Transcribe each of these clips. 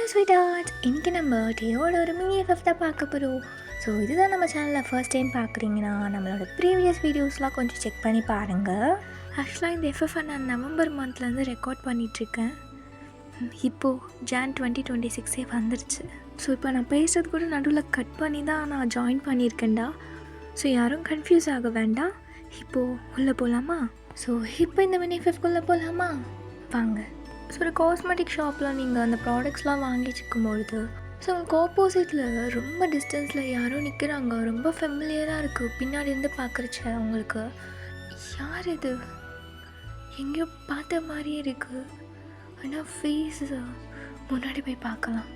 Hello sweet arts, இன்றைக்கி நம்ம டேயோட ஒரு மினி எஃப்எஃப் தான் பார்க்க போகிறோம். ஸோ இதுதான் நம்ம சேனலில் ஃபர்ஸ்ட் டைம் பார்க்குறீங்கன்னா நம்மளோட ப்ரீவியஸ் வீடியோஸ்லாம் கொஞ்சம் செக் பண்ணி பாருங்கள். ஆக்சுவலாக இந்த எஃப்எஃப்ஐ நான் நவம்பர் மந்த்லேருந்து ரெக்கார்ட் பண்ணிகிட்ருக்கேன். இப்போது ஜான் 2026 வந்துருச்சு. ஸோ இப்போ நான் பேசுகிறது கூட நடுவில் கட் பண்ணி தான் நான் ஜாயின் பண்ணியிருக்கேன்டா. ஸோ யாரும் கன்ஃபியூஸ் ஆக வேண்டாம். இப்போது உள்ளே போகலாமா? ஸோ இப்போ இந்த மினி எஃப்எஃப்குள்ளே போகலாமா? வாங்க. ஸோ ஒரு காஸ்மெட்டிக் ஷாப்பில் நீங்கள் அந்த ப்ராடக்ட்ஸ்லாம் வாங்கிச்சிருக்கும்பொழுது ஸோ உங்களுக்கு ஆப்போசிட்டில் ரொம்ப டிஸ்டன்ஸில் யாரோ நிற்கிறாங்க, ரொம்ப ஃபெமிலியராக இருக்குது. பின்னாடி இருந்து பார்க்குறச்ச அவங்களுக்கு யார் இது, எங்கேயோ பார்த்த மாதிரியே இருக்குது, ஆனால் ஃபேஸ் முன்னாடி போய் பார்க்கலாம்,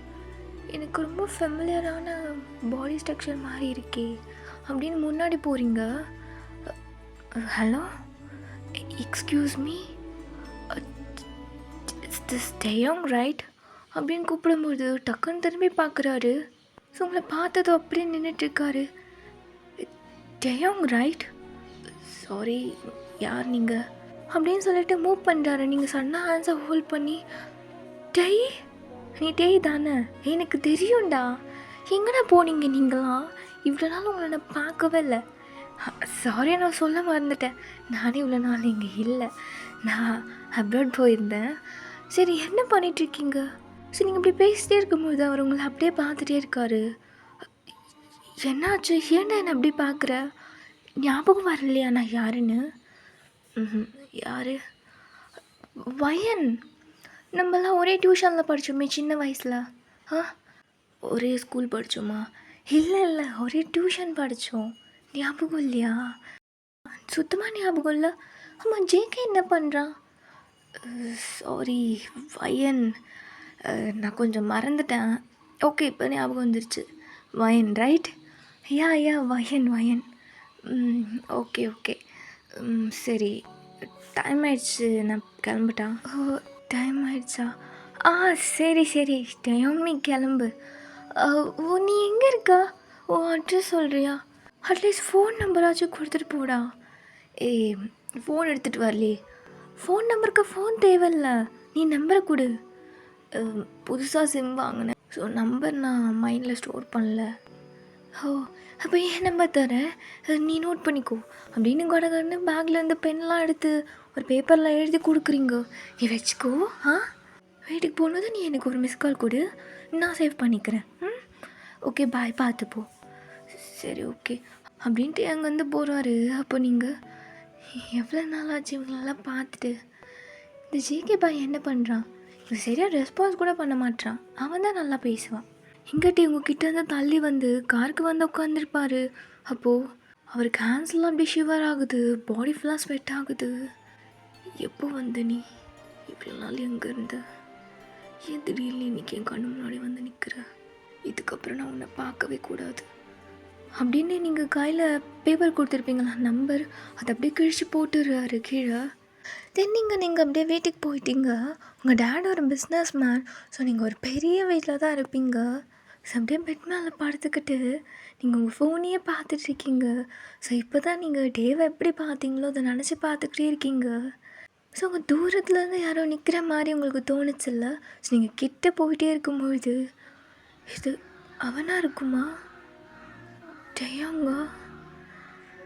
எனக்கு ரொம்ப ஃபெமிலியரான பாடி ஸ்ட்ரக்சர் மாதிரி இருக்கே அப்படின்னு முன்னாடி போகிறீங்க. Hello, excuse me, this Daeyong right அப்படின்னு கூப்பிடும்போது டக்குன்னு திரும்பி பார்க்குறாரு. ஸோ உங்களை பார்த்தது அப்படியே நின்றுட்டுருக்காரு. டேயோங் ரைட், சாரி யார் நீங்கள் அப்படின்னு சொல்லிட்டு மூவ் பண்ணுறாரு. நீங்கள் சன்னா ஹேண்ட்ஸை ஹோல்ட் பண்ணி, டெய் நீ டெய் தானே, எனக்கு தெரியும்டா, எங்கடா போனீங்க நீங்களாம், இவ்வளோ நாள் உங்களை நான் பார்க்கவே இல்லை. சாரி, நான் சொல்ல மறந்துட்டேன், நானே இவ்வளோ நாள் இங்கே இல்லை, நான் அப்ராட் போயிருந்தேன். சரி, என்ன பண்ணிகிட்ருக்கீங்க? சரி, நீங்கள் இப்படி பேசிட்டே இருக்கும்போது அவர் உங்களை அப்படியே பார்த்துட்டே இருக்காரு. என்னாச்சு, ஏன்னா என்ன அப்படி பார்க்குற, ஞாபகம் வரலையா நான் யாருன்னு? யார்? வயன், நம்மலாம் ஒரே டியூஷனில் படித்தோமே சின்ன வயசில். ஒரே ஸ்கூல் படித்தோமா? இல்லை, ஒரே டியூஷன் படித்தோம். ஞாபகம் இல்லையா? சுத்தமாக ஞாபகம் இல்லை. ஆமாம், ஜேகே என்ன பண்ணுறான்? சாரி வயன், நான் கொஞ்சம் மறந்துட்டேன். ஓகே, இப்போ ஞாபகம் வந்துருச்சு. வயன் ரைட்? யா வயன். ஓகே, சரி, டைம் ஆயிடுச்சு, நான் கிளம்பிட்டான். ஓ, டைம் ஆயிடுச்சா? சரி, டைம், நீ கிளம்பு. நீ எங்கே இருக்கா? அட்ரஸ் சொல்கிறியா? அட்லீஸ்ட் ஃபோன் நம்பராச்சும் கொடுத்துட்டு போடா. ஃபோன் எடுத்துகிட்டு வரலையே. ஃபோன் நம்பருக்கு ஃபோன் தேவையில்ல, நீ நம்பரை கொடு. புதுசாக சிம் வாங்கினேன், ஸோ நம்பர் நான் மைண்டில் ஸ்டோர் பண்ணல. அப்போ ஏன் நம்பர் தரேன், நீ நோட் பண்ணிக்கோ அப்படின்னு கடகடன்னு பேக்லேருந்து பென்லாம் எடுத்து ஒரு பேப்பரில் எழுதி கொடுக்குறீங்க. நீ வச்சுக்கோ. வீட்டுக்கு போனது நீ எனக்கு ஒரு மிஸ் கால் கொடு, நான் சேவ் பண்ணிக்கிறேன். ஓகே, பாய், பார்த்துப்போ. சரி, ஓகே அப்படின்ட்டு அங்கேருந்து போகிறாரு. அப்போ நீங்கள் எவ்வளோ நாள் ஆச்சு இவங்களெல்லாம் பார்த்துட்டு. இந்த ஜேகே பாய் என்ன பண்ணுறான்? இவன் சரியாக ரெஸ்பான்ஸ் கூட பண்ண மாட்டான். அவன் தான் நல்லா பேசுவான். எங்கிட்ட இவங்ககிட்ட இருந்து தள்ளி வந்து காருக்கு வந்து உட்காந்துருப்பார். அப்போது அவருக்கு ஹேண்ட்ஸ்லாம் அப்படி ஷிவர் ஆகுது, பாடி ஃபுல்லாக ஸ்வெட் ஆகுது. எப்போ வந்து நீ இவ்வளோ நாள் எங்கே இருந்த, ஏன் திடீர்னு இன்றைக்கி என் கண்ணு முன்னாடி வந்து நிற்கிற, இதுக்கப்புறம் நான் உன்னை பார்க்கவே கூடாது அப்படின்னு நீங்கள் கையில் பேப்பர் கொடுத்துருப்பீங்களா, நம்பர், அதை அப்படியே கிழிச்சு போட்டுடுறாரு கீழே. தென் நீங்கள் அப்படியே வீட்டுக்கு போயிட்டீங்க. உங்கள் டேட் ஒரு பிஸ்னஸ் மேன், ஸோ நீங்கள் ஒரு பெரிய வீட்டில் தான் இருப்பீங்க. ஸோ அப்படியே பெட் மேலே படுத்துக்கிட்டு நீங்கள் உங்கள் ஃபோனையே பார்த்துட்ருக்கீங்க. ஸோ இப்போ தான் நீங்கள் டேவை எப்படி பார்த்தீங்களோ அதை நினச்சி பார்த்துக்கிட்டே இருக்கீங்க. ஸோ உங்கள் தூரத்துலேருந்து யாரோ நிற்கிற மாதிரி உங்களுக்கு தோணுச்சில்ல. ஸோ நீங்கள் கிட்டே போயிட்டே இருக்கும்பொழுது இது அவனாக இருக்குமா? டேயோங்க,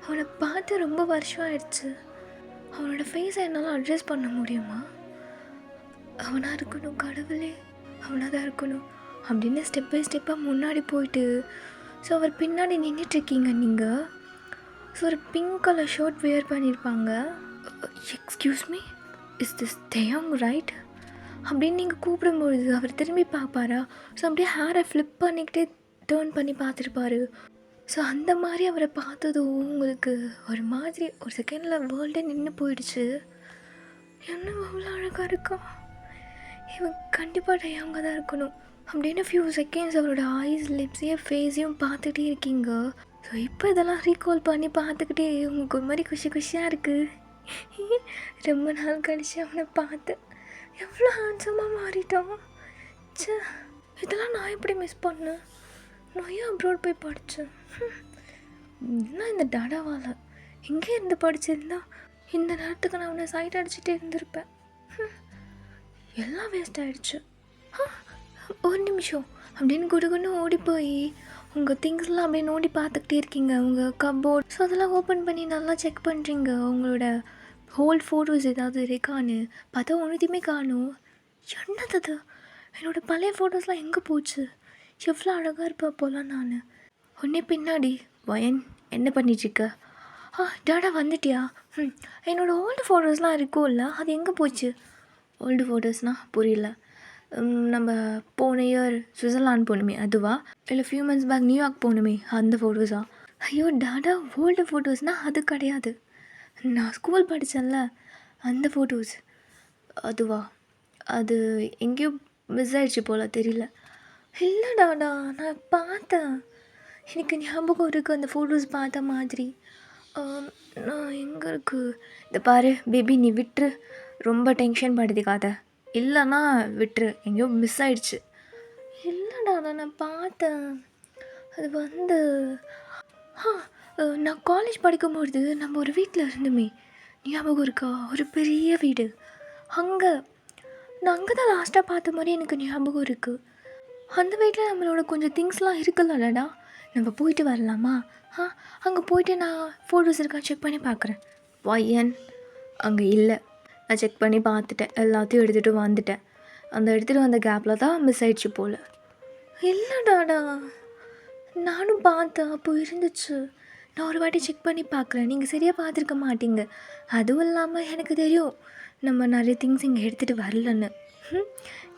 அவனை பார்த்து ரொம்ப வருஷம் ஆயிடுச்சு. அவனோட ஃபேஸை என்னால் அட்ரஸ் பண்ண முடியுமா? அவனாக இருக்கணும், கடவுளே, அவனாக தான் இருக்கணும் அப்படின்னு ஸ்டெப் பை ஸ்டெப்பாக முன்னாடி போயிட்டு ஸோ அவர் பின்னாடி நின்றுட்டுருக்கீங்க நீங்கள். ஸோ ஒரு பிங்க் கலர் ஷர்ட் வேர் பண்ணியிருப்பாங்க. Excuse me, is this Daeyong right அப்படின்னு நீங்கள் கூப்பிடும்பொழுது அவர் திரும்பி பார்ப்பாரா? ஸோ அப்படியே ஹேரை ஃப்ளிப் பண்ணிக்கிட்டே டேர்ன் பண்ணி பார்த்துருப்பாரு. ஸோ அந்த மாதிரி அவரை பார்த்ததும் உங்களுக்கு ஒரு மாதிரி ஒரு செகண்டில் வேர்ல்டே நின்று போயிடுச்சு. என்ன அவ்வளோ அழகாக இருக்கான் இவன், கண்டிப்பாக டேயோங்க தான் இருக்கணும் அப்படின்னு ஃபியூ செகண்ட்ஸ் அவரோட ஐஸ், லிப்ஸையும் ஃபேஸையும் பார்த்துக்கிட்டே இருக்கீங்க. ஸோ இப்போ இதெல்லாம் ரீகால் பண்ணி பார்த்துக்கிட்டே உங்களுக்கு ஒரு மாதிரி குஷியாக இருக்குது. ரொம்ப நாள் கழிச்சு அவனை பார்த்து எவ்வளோ ஹேண்ட்ஸமாக மாறிட்டான். சே, இதெல்லாம் நான் எப்படி மிஸ் பண்ணேன், நான் ஏன் அப்ராட் போய் படித்தேன்? இன்னும் இந்த டாடாவால் எங்கே இருந்து படிச்சிருந்தா இந்த நேரத்துக்கு நான் அவனை சைட் அடிச்சுட்டே இருந்திருப்பேன். எல்லாம் வேஸ்ட் ஆகிடுச்சு. ஒரு நிமிஷம் அப்படின்னு குடுகுன்னு ஓடி போய் உங்கள் திங்ஸ்லாம் அப்படியே நோண்டி பார்த்துக்கிட்டே இருக்கீங்க உங்கள் கப்போர்ட். ஸோ அதெல்லாம் ஓப்பன் பண்ணி நல்லா செக் பண்ணுறீங்க உங்களோட ஹோல் ஃபோட்டோஸ் ஏதாவது இருக்கான்னு. பார்த்தா ஒன்றுத்தையுமே காணும். என்னது அது? என்னோடய பழைய ஃபோட்டோஸ்லாம் எங்கே போச்சு? எவ்வளோ அழகாக இருப்பேன் அப்போலாம் நான். உடனே பின்னாடி வயன் என்ன பண்ணிட்டுருக்க? டாடா வந்துட்டியா? என்னோடய ஓல்டு ஃபோட்டோஸ்லாம் இருக்கும்ல, அது எங்கே போச்சு? ஓல்டு ஃபோட்டோஸ்னால் புரியல. நம்ம போன இயர் சுவிட்சர்லாந்து போகணுமே அதுவா? இல்லை ஃபியூ மந்த்ஸ் பேக் நியூயார்க் போகணுமே அந்த ஃபோட்டோஸா? ஐயோ டாடா, ஓல்டு ஃபோட்டோஸ்னால் அது கிடையாது. நான் ஸ்கூல் படித்தேன்ல அந்த ஃபோட்டோஸ் அதுவா? அது எங்கேயோ மிஸ் ஆகிடுச்சு போல், தெரியல. இல்லை டாடா, நான் பார்த்தேன், எனக்கு ஞாபகம் இருக்குது அந்த ஃபோட்டோஸ் பார்த்த மாதிரி. நான் எங்கே இருக்குது? இந்த பாரு பேபி, நீ விட்டுரு, ரொம்ப டென்ஷன் படுத்திக்காத. இல்லைன்னா விட்டுரு, எங்கேயோ மிஸ் ஆகிடுச்சு. இல்லைடா, நான் பார்த்தேன். அது வந்து நான் காலேஜ் படிக்கும்பொழுது நம்ம ஒரு வீட்டில் இருந்தோமே, ஞாபகம் இருக்கா? ஒரு பெரிய வீடு. நான் அங்கே தான் லாஸ்ட்டாக பார்த்த மாதிரி எனக்கு ஞாபகம் இருக்குது. அந்த வீட்டில் நம்மளோட கொஞ்சம் திங்ஸ்லாம் இருக்குல்லடா, நம்ம போயிட்டு வரலாமா? அங்கே போயிட்டு நான் ஃபோட்டோஸ் இருக்கா செக் பண்ணி பார்க்குறேன். பையன் அங்கே இல்லை. நான் செக் பண்ணி பார்த்துட்டேன், எல்லாத்தையும் எடுத்துகிட்டு வந்துட்டேன். அந்த எடுத்துகிட்டு வந்த கேப்பில் தான் மிஸ் ஆகிடுச்சு போல். இல்லைடாடா, நானும் பார்த்தேன், அப்போ இருந்துச்சு. நான் ஒரு வாட்டி செக் பண்ணி பார்க்குறேன், நீங்கள் சரியாக பார்த்துருக்க மாட்டீங்க. அதுவும் இல்லாமல் எனக்கு தெரியும் நம்ம நிறைய திங்ஸ் இங்கே எடுத்துகிட்டு வரலன்னு.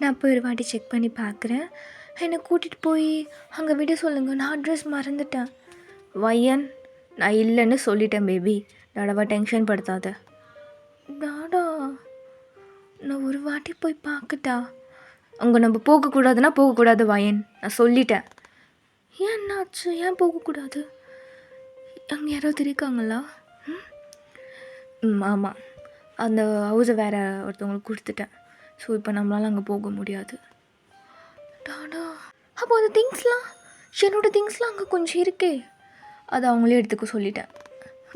நான் போய் ஒரு வாட்டி செக் பண்ணி பார்க்குறேன். என்னை கூட்டிகிட்டு போய் அங்கே விட சொல்லுங்கள், நான் அட்ரஸ் மறந்துட்டேன். வையன், நான் இல்லைன்னு சொல்லிட்டேன் பேபி, டாடாவா டென்ஷன் படுத்தாத. டாடா, நான் ஒரு வாட்டி போய் பார்க்கட்டா? அங்கே நம்ம போகக்கூடாதுன்னா போகக்கூடாது வயன், நான் சொல்லிட்டேன். ஏன் என்னாச்சு? ஏன் போகக்கூடாது? அங்கே யாராவது இருக்காங்களா? ஆமாம், அந்த ஹவுஸை வேறு ஒருத்தவங்களுக்கு கொடுத்துட்டேன். ஸோ இப்போ நம்மளால் அங்கே போக முடியாது. டாடா, அப்போ அந்த திங்ஸ்லாம், என்னோடய திங்ஸ்லாம் அங்கே கொஞ்சம் இருக்கே, அதை அவங்களே எடுத்துக்க சொல்லிட்டேன்.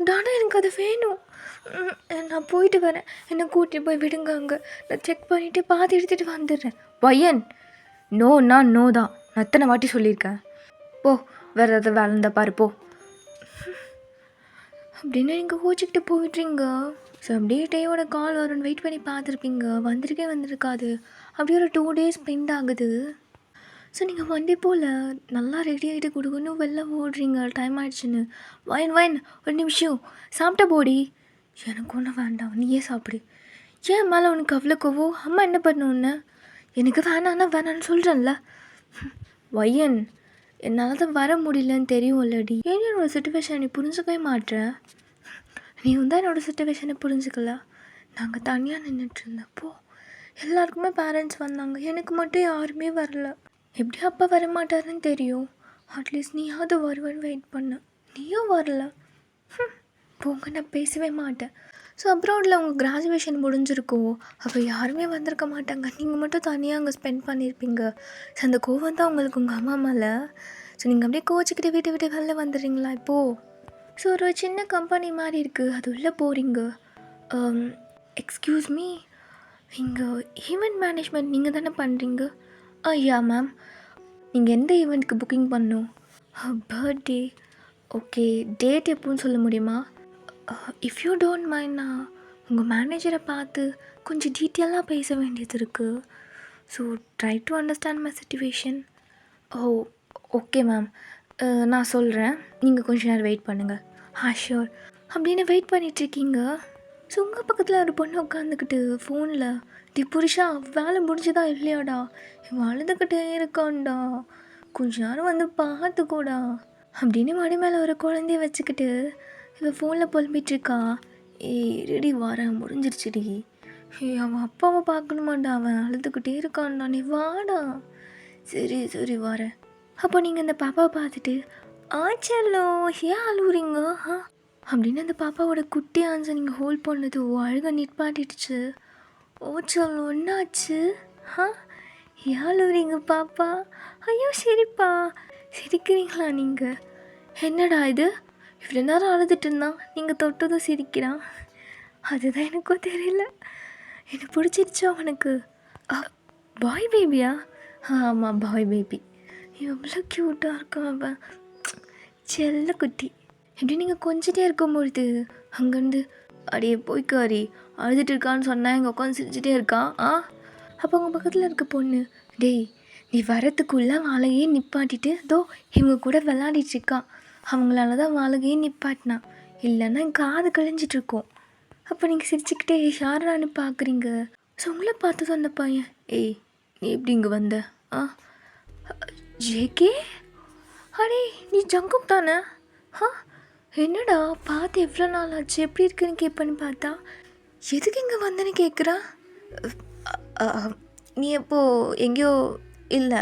டாடா, எனக்கு அது வேணும். நான் போயிட்டு வரேன், என்னை கூட்டிகிட்டு போய் விடுங்க. அங்கே நான் செக் பண்ணிவிட்டு பார்த்து எடுத்துகிட்டு வந்துடுறேன். பையன், நோன்னா நோ தான், நான் எத்தனை வாட்டி சொல்லியிருக்கேன். போ, வேறு ஏதாவது வேலை இருந்தால் பாரு போ அப்படின்னு நீங்கள் கோச்சிக்கிட்டு போயிட்றீங்க. ஸோ அப்படியே டேயோட கால் வரும்னு வெயிட் பண்ணி பார்த்துருப்பீங்க, வந்திருக்காது. அப்படியே ஒரு 2 days ஸ்பெண்ட் ஆகுது. ஸோ நீங்கள் வண்டி போல் நல்லா ரெடி ஆகிட்டு கொடுக்கணும், வெளில ஓடுறீங்க, டைம் ஆகிடுச்சின்னு. வயன் ஒரு நிமிஷம், சாப்பிட்ட போடி. எனக்கு ஒன்றும் வேண்டாம், நீயே சாப்பிடு. ஏன் மேலே உனக்கு அவ்வளோ கோவம்? அம்மா என்ன பண்ணுன்னு? எனக்கு வேணான்னு சொல்கிறேன்ல. வயன், என்னால் தான் வர முடியலன்னு தெரியும் இல்லடி. ஏன் என்னோடய சுச்சுவேஷனை நீ புரிஞ்சுக்கவே மாட்டேன்? நீ தான் என்னோடய சுச்சுவேஷனை புரிஞ்சுக்கல. நாங்கள் தனியாக நின்றுட்டுருந்தப்போ எல்லாருக்குமே பேரண்ட்ஸ் வந்தாங்க, எனக்கு மட்டும் யாருமே வரல. எப்படி அப்பா வரமாட்டாருன்னு தெரியும், அட்லீஸ்ட் நீயாவது வருவேன்னு வெயிட் பண்ண, நீயும் வரல. போங்க, நான் பேசவே மாட்டேன். ஸோ அப்ராடில் உங்கள் கிராஜுவேஷன் முடிஞ்சிருக்கோம், அப்போ யாருமே வந்திருக்க மாட்டாங்க, நீங்கள் மட்டும் தனியாக அங்கே ஸ்பெண்ட் பண்ணியிருப்பீங்க. ஸோ அந்த கோவம் தான் உங்களுக்கு உங்கள் அம்மா மேலே. ஸோ நீங்கள் அப்படியே கோச்சிக்கிட்டு வீட்டை விட்டு வெளில வந்துடுறீங்களா இப்போது? ஸோ ஒரு சின்ன கம்பெனி மாதிரி இருக்குது, அது உள்ளே போகிறீங்க. எக்ஸ்கியூஸ் மீ, இங்கே ஈவெண்ட் மேனேஜ்மெண்ட் நீங்கள் தானே பண்ணுறீங்க? Yeah ma'am. நீங்கள் எந்த ஈவெண்ட்டுக்கு புக்கிங் பண்ணணும்? பர்த்டே. ஓகே, டேட் எப்போன்னு சொல்ல முடியுமா? இஃப் யூ டோன்ட் மைண்ட், நான் உங்கள் மேனேஜரை பார்த்து கொஞ்சம் டீட்டெயிலாக பேச வேண்டியது இருக்குது. So try to understand my situation. Okay ma'am, நான் சொல்கிறேன், நீங்கள் கொஞ்சம் நேரம் வெயிட் பண்ணுங்கள். ஷியோர் அப்படின்னு வெயிட் பண்ணிகிட்ருக்கீங்க. ஸோ உங்கள் பக்கத்தில் ஒரு பொண்ணு உட்காந்துக்கிட்டு ஃபோனில், டி புருஷா வேலை முடிஞ்சதா இல்லையாடா, இவன் அழுதுகிட்டே இருக்கான்டா, கொஞ்ச நேரம் வந்து பார்த்துக்கூடா அப்படின்னு மடி மேலே ஒரு குழந்தைய வச்சுக்கிட்டு இவன் ஃபோனில் புலம்பிகிட்ருக்கா. ரெடி வரேன், முடிஞ்சிருச்சுடி. அவன் அப்பாவை பார்க்கணுமாண்டா, அவன் அழுதுகிட்டே இருக்கான்டா, நீ வாடா. சரி வரேன். அப்போ நீங்கள் அந்த பாப்பாவை பார்த்துட்டு, ஆச்சல்லோ ஏன் அழுவுறீங்க அப்படின்னு அந்த பாப்பாவோட குட்டி ஆன்சை நீங்கள் ஹோல்ட் பண்ணது அழுக நிற்பாட்டிடுச்சு. ஓச்சல்லோ என்னாச்சு? ஏன் அழுவுறீங்க பாப்பா? ஐயோ சரிப்பா. சிரிக்கிறீங்களா நீங்கள்? என்னடா இது, இவ்வளோ நேரம் அழுதுட்டு இருந்தான், நீங்கள் தொட்டதும் சிரிக்கிறான். அதுதான் எனக்கும் தெரியல, எனக்கு பிடிச்சிருச்சா அவனுக்கு? பாய் பேபியா? ஆமாம், பாய் பேபி. எவ்வளோ க்யூட்டாக இருக்கான் அவன், செல்ல குட்டி. இப்படி நீங்கள் கொஞ்சிட்டே இருக்கும்பொழுது அங்கேருந்து அடியே போய்க்காரி அழுதுட்டு இருக்கான்னு சொன்னேன், இங்கே உட்காந்து சிரிச்சிட்டே இருக்கான். அப்போ உங்கள் பக்கத்தில் இருக்க பொண்ணு, டேய் நீ வரத்துக்குள்ளே வாழையே நிப்பாட்டிட்டு தோ இவங்க கூட விளாடிட்டுருக்கான், அவங்களால தான் வாழையே நிப்பாட்டினான், இல்லைன்னா காது கழிஞ்சிட்ருக்கோம். அப்போ நீங்கள் சிரிச்சுக்கிட்டே யாரான்னு பார்க்குறீங்க. ஸோ உங்களை பார்த்தது அந்த பையன், ஏய் நீ எப்படி இங்கே வந்த? ஜேகே, அடே நீ ஜங்குக் தானே? என்னடா பார்த்து எவ்வளோ நாள் ஆச்சு, எப்படி இருக்குன்னு கேட்பேன்னு பார்த்தா எதுக்கு இங்கே வந்தேன்னு கேட்குறா. நீ எப்போ எங்கேயோ இல்லை,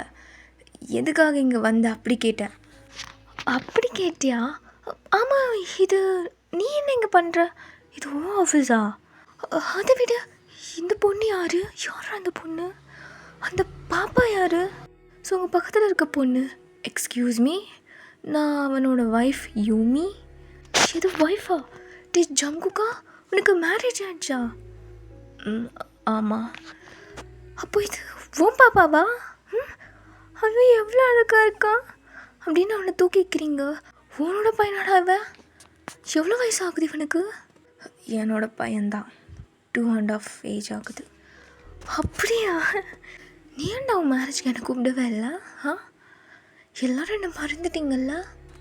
எதுக்காக இங்கே வந்த அப்படி கேட்டேன். அப்படி கேட்டியா? ஆமாம், இது நீ என்ன இங்கே பண்ணுற? இது ஓ ஆஃபீஸா? அதை விட இந்த பொண்ணு யார்? யாரா அந்த பொண்ணு? அந்த பாப்பா யார்? ஸோ உங்கள் பக்கத்தில் இருக்க பொண்ணு, எக்ஸ்கியூஸ் மீ, நான் அவனோட ஒய்ஃப் யூமி. இது ஒய்ஃபா? டே ஜங்குக்கா, உனக்கு மேரேஜ் ஆயிடுச்சா? ஆமாம். அப்போ இது உன் பாப்பாவா? அவன் எவ்வளோ அழகாக இருக்கான் அப்படின்னு அவனை தூக்கிக்கிறீங்க. உன்னோட பையனோட அவன் எவ்வளோ வயசு ஆகுது இவனுக்கு? என்னோட பையன்தான் 2.5 ஏஜ் ஆகுது. அப்படியா? நீ ஏன்டா உன் மேரேஜ்க்கு எனக்கு கூப்பிடவே இல்லை? எல்லோரும் என்ன மறந்துட்டீங்கல்ல?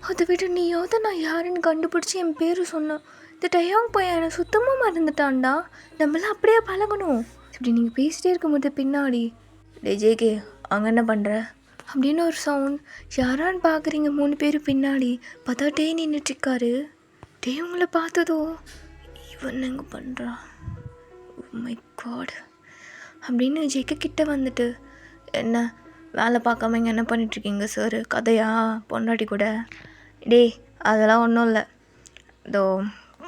அதை விட நீயாவது நான் யாருன்னு கண்டுபிடிச்சி என் பேர் சொன்னேன். இந்த டயோங் பையன் என்னை சுத்தமாக மறந்துட்டான்டா. நம்மளாம் அப்படியே பழகணும். இப்படி நீங்கள் பேசிகிட்டே இருக்கும்போது பின்னாடி, டே ஜேகே அங்கே என்ன பண்ணுற அப்படின்னு ஒரு சவுண்ட். யாரான்னு பார்க்குறீங்க 3 பேர் பின்னாடி. பார்த்தா டே நின்றுட்டுருக்காரு. டே உங்களை பார்த்ததோ இவன் எங்கே பண்ணுறா, மை காட் அப்படின்னு ஜேகே கிட்ட வந்துட்டு, என்ன வேலை பார்க்காம இங்கே என்ன பண்ணிகிட்ருக்கீங்க சார்? கதையா பொண்டாட்டி கூட? டே அதெல்லாம் ஒன்றும் இல்லை, இதோ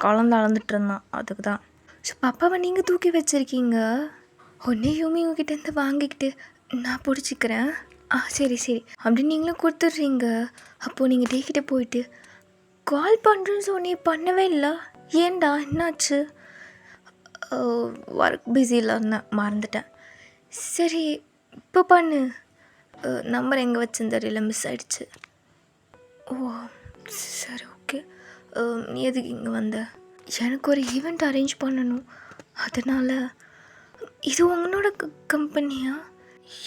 குழந்த அளந்துட்டு இருந்தான், அதுக்கு தான். ஸோ பாப்பாவை நீங்கள் தூக்கி வச்சுருக்கீங்க. ஒன்றே யூமி உங்ககிட்டேருந்து வாங்கிக்கிட்டு நான் பிடிச்சிக்கிறேன். சரி சரி அப்படின்னு நீங்களும் கொடுத்துட்றீங்க. அப்போது நீங்கள் டேக்கிட்ட போயிட்டு கால் பண்ணுறேன்னு சொன்னி பண்ணவே இல்லை, ஏன்டா என்னாச்சு? ஒர்க் பிஸியில் இருந்தேன், மறந்துட்டேன். சரி இப்போ பண்ணு. நம்பர் எங்கே வச்சுன்னு தெரியல, மிஸ் ஆகிடுச்சு. ஓ சரி ஓகே. நீ எதுக்கு இங்கே வந்த? எனக்கு ஒரு ஈவெண்ட் அரேஞ்ச் பண்ணணும், அதனால். இது உங்களோட கம்பெனியா?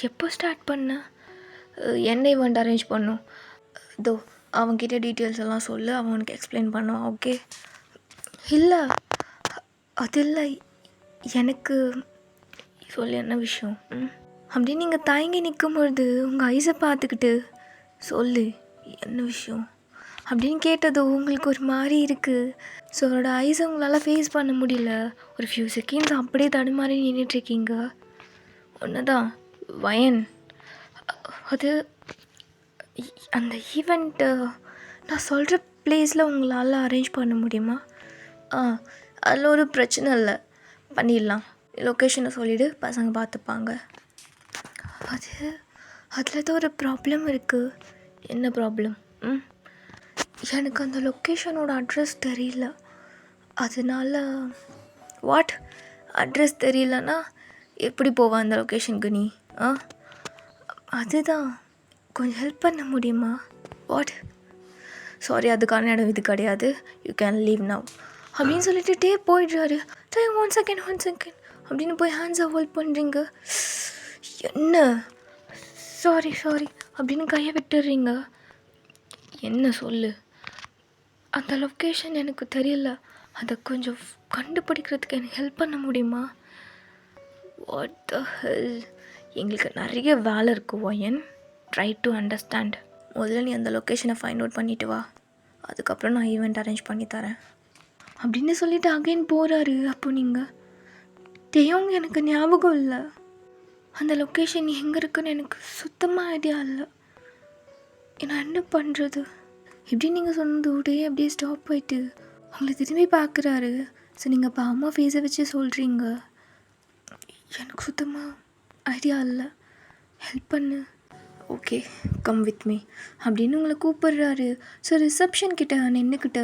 எப்போ ஸ்டார்ட் பண்ண? என்ன ஈவெண்ட் அரேஞ்ச் பண்ணும்? இதோ அவன்கிட்ட டீட்டெயில்ஸ் எல்லாம் சொல்லு, அவனுக்கு எக்ஸ்பிளைன் பண்ணுவான், ஓகே? இல்லை அது இல்லை, எனக்கு சொல்லு என்ன விஷயம் அப்படின்னு நீங்கள் தயங்கி நிற்கும்பொழுது உங்கள் ஐஸை பார்த்துக்கிட்டு சொல்லு என்ன விஷயம் அப்படின்னு கேட்டதோ உங்களுக்கு ஒரு மாதிரி இருக்குது. ஸோ அவரோட ஐஸை உங்களால் ஃபேஸ் பண்ண முடியல. ஒரு ஃபியூ செகண்ட்ஸ் அப்படியே தடுமாறி நின்றுட்டுருக்கீங்க. ஒன்று தான் வயன், அது அந்த ஈவெண்ட்டு நான் சொல்கிற ப்ளேஸில் உங்களால் அரேஞ்ச் பண்ண முடியுமா? அதில் ஒரு பிரச்சனை இல்லை, பண்ணிடலாம். லொக்கேஷனை சொல்லிவிடு, பசங்க பார்த்துப்பாங்க. அதில் தான் ஒரு ப்ராப்ளம் இருக்குது. என்ன ப்ராப்ளம்? எனக்கு அந்த லொக்கேஷனோட அட்ரஸ் தெரியல, அதனால். வாட்? அட்ரஸ் தெரியலன்னா எப்படி போவேன் அந்த லொக்கேஷனுக்கு நீ? அதுதான், கொஞ்சம் ஹெல்ப் பண்ண முடியுமா? வாட்? சாரி, அதுக்கான இடம் இது கிடையாது, யூ கேன் லீவ் நவ் அப்படின்னு சொல்லிட்டு போயிடுறாரு. ஒன் செகண்ட் அப்படின்னு போய் ஹேண்ட்ஸை ஹோல்ட் பண்ணுறீங்க. என்ன? சாரி அப்படின்னு கையை விட்டுடுறீங்க. என்ன சொல்லு? அந்த லொக்கேஷன் எனக்கு தெரியல, அதை கொஞ்சம் கண்டுபிடிக்கிறதுக்கு எனக்கு ஹெல்ப் பண்ண முடியுமா? வாட் த ஹெல்? எங்களுக்கு நிறைய வேலை இருக்குது வயன், ட்ரை டு அண்டர்ஸ்டாண்ட். முதல்ல நீ அந்த லொக்கேஷனை ஃபைண்ட் அவுட் பண்ணிவிட்டு வா, அதுக்கப்புறம் நான் ஈவெண்ட் அரேஞ்ச் பண்ணி தரேன் அப்படின்னு சொல்லிவிட்டு அகைன் போகிறாரு. அப்போ நீங்கள் டேயோங் எனக்கு ஞாபகம் இல்லை, அந்த லொக்கேஷன் எங்கே இருக்குன்னு எனக்கு சுத்தமாக ஐடியா இல்லை, நான் என்ன பண்ணுறது? இப்படி நீங்கள் சொன்னது உடைய அப்படியே ஸ்டாப் போயிட்டு அவங்கள திரும்பி பார்க்குறாரு. ஸோ நீங்கள் அப்போ அம்மா ஃபேஸை வச்சு சொல்கிறீங்க, எனக்கு சுத்தமாக ஐடியா இல்லை, ஹெல்ப் பண்ணு. ஓகே கம் வித் மீ அப்படின்னு உங்களை கூப்பிடுறாரு. ஸோ ரிசப்ஷன் கிட்ட நின்றுக்கிட்ட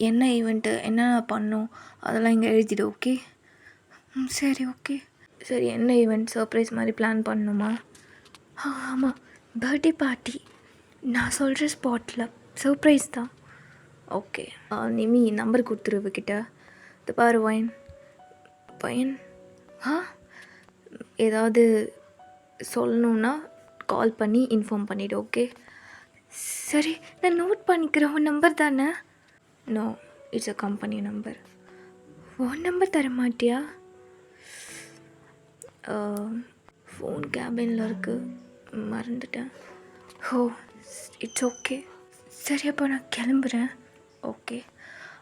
என்ன ஈவெண்ட்டு என்ன பண்ணோம் அதெல்லாம் இங்கே எழுதிடு, ஓகே? சரி ஓகே. சரி என்ன ஈவெண்ட்? சர்ப்ரைஸ் மாதிரி பிளான் பண்ணணுமா? ஆமாம், பர்த்டே பார்ட்டி. நான் சொல்கிற ஸ்பாட்டில் சர்ப்ரைஸ் தான். ஓகே, நிமி நம்பர் கொடுத்துரு இவகிட்ட. இது பாரு வைன் பையன். ஆ, ஏதாவது சொல்லணுன்னா கால் பண்ணி இன்ஃபார்ம் பண்ணிவிடு. ஓகே சரி, நான் நோட் பண்ணிக்கிறேன். உன் நம்பர் தானே? No, it's a company number. உன் நம்பர் தர மாட்டியா? ஃபோன் கேபினில் இருக்குது, மறந்துட்டேன். Oh, it's okay. சரி, அப்போ நான் கிளம்புறேன். ஓகே.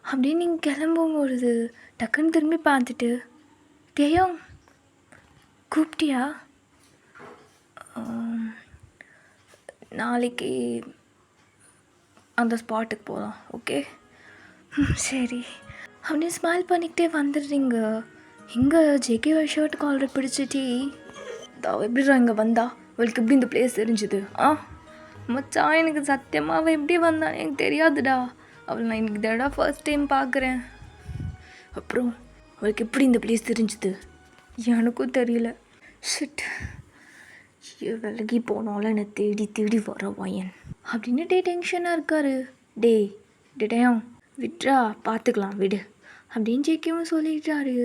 அப்படியே நீங்கள் கிளம்பும்பொழுது டக்குன்னு திரும்பி பார்த்துட்டு, டேயோங் கூப்பிட்டியா? நாளைக்கு அந்த ஸ்பாட்டுக்கு போகலாம். ஓகே சரி. அப்படியே ஸ்மைல் பண்ணிக்கிட்டே வந்துடுறீங்க. எங்கே ஜேகே ஷர்ட் காலர் பிடிச்சிட்டி எப்படிடா இங்கே வந்தா? அவளுக்கு எப்படி இந்த பிளேஸ் தெரிஞ்சுது? மச்சான், எனக்கு சத்தியமாக அவள் எப்படி வந்தான்னு எனக்கு தெரியாதுடா. அவள் நான் எனக்கு தடா ஃபர்ஸ்ட் டைம் பார்க்குறேன். அப்புறம் அவளுக்கு எப்படி இந்த பிளேஸ் தெரிஞ்சுது? எனக்கும் தெரியல. ஷிட், விலகி போனாலும் என்னை தேடி தேடி வர வயன் அப்படின்னு டென்ஷனாக இருக்காரு. டேயாம் விட்ரா, பார்த்துக்கலாம் விடு அப்படின்னு ஜேகேவும் சொல்லிடுறாரு.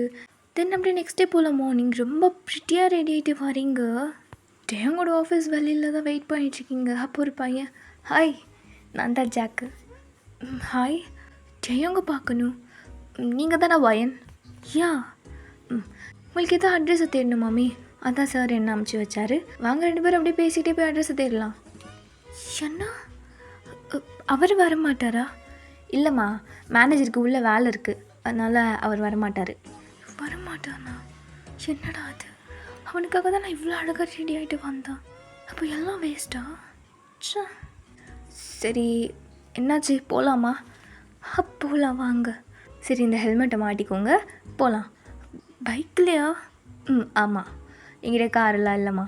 தென் அப்படியே நெக்ஸ்ட் டே போல் மார்னிங் ரொம்ப ப்ரிட்டியாக ரெடி ஆகிட்டு வரீங்க. டேயோங்கோட ஆஃபீஸ் வெளியில் தான் வெயிட் பண்ணிட்டுருக்கீங்க. அப்போ ஒரு பையன், ஹாய் நான் தான் ஜாக்கு. ஹாய், டேயோங்க பார்க்கணும். நீங்கள் தானே வயன்? யா. உங்களுக்கு எதாவது அட்ரஸை தேடணுமாமே? அதான் சார் என்ன அமுச்சு வச்சாரு. வாங்க 2 பேரும் அப்படியே பேசிகிட்டே போய் அட்ரஸை தேடலாம். என்ன, அவர் வரமாட்டாரா? இல்லைம்மா, மேனேஜருக்கு உள்ள வேலை இருக்குது, அதனால் அவர் வரமாட்டார். வரமாட்டானா? என்னடா அது, அவனுக்காக தான் நான் இவ்வளோ அழகாக ரெடி ஆகிட்டு வந்தான். அப்போ எல்லாம் வேஸ்ட்டா? சரி, என்னாச்சு, போகலாமா? போகலாம், வாங்க. சரி, இந்த ஹெல்மெட்டை மாட்டிக்கோங்க, போகலாம். பைக்லையா? ஆமாம், என்கிட்ட காரெல்லாம் இல்லைம்மா.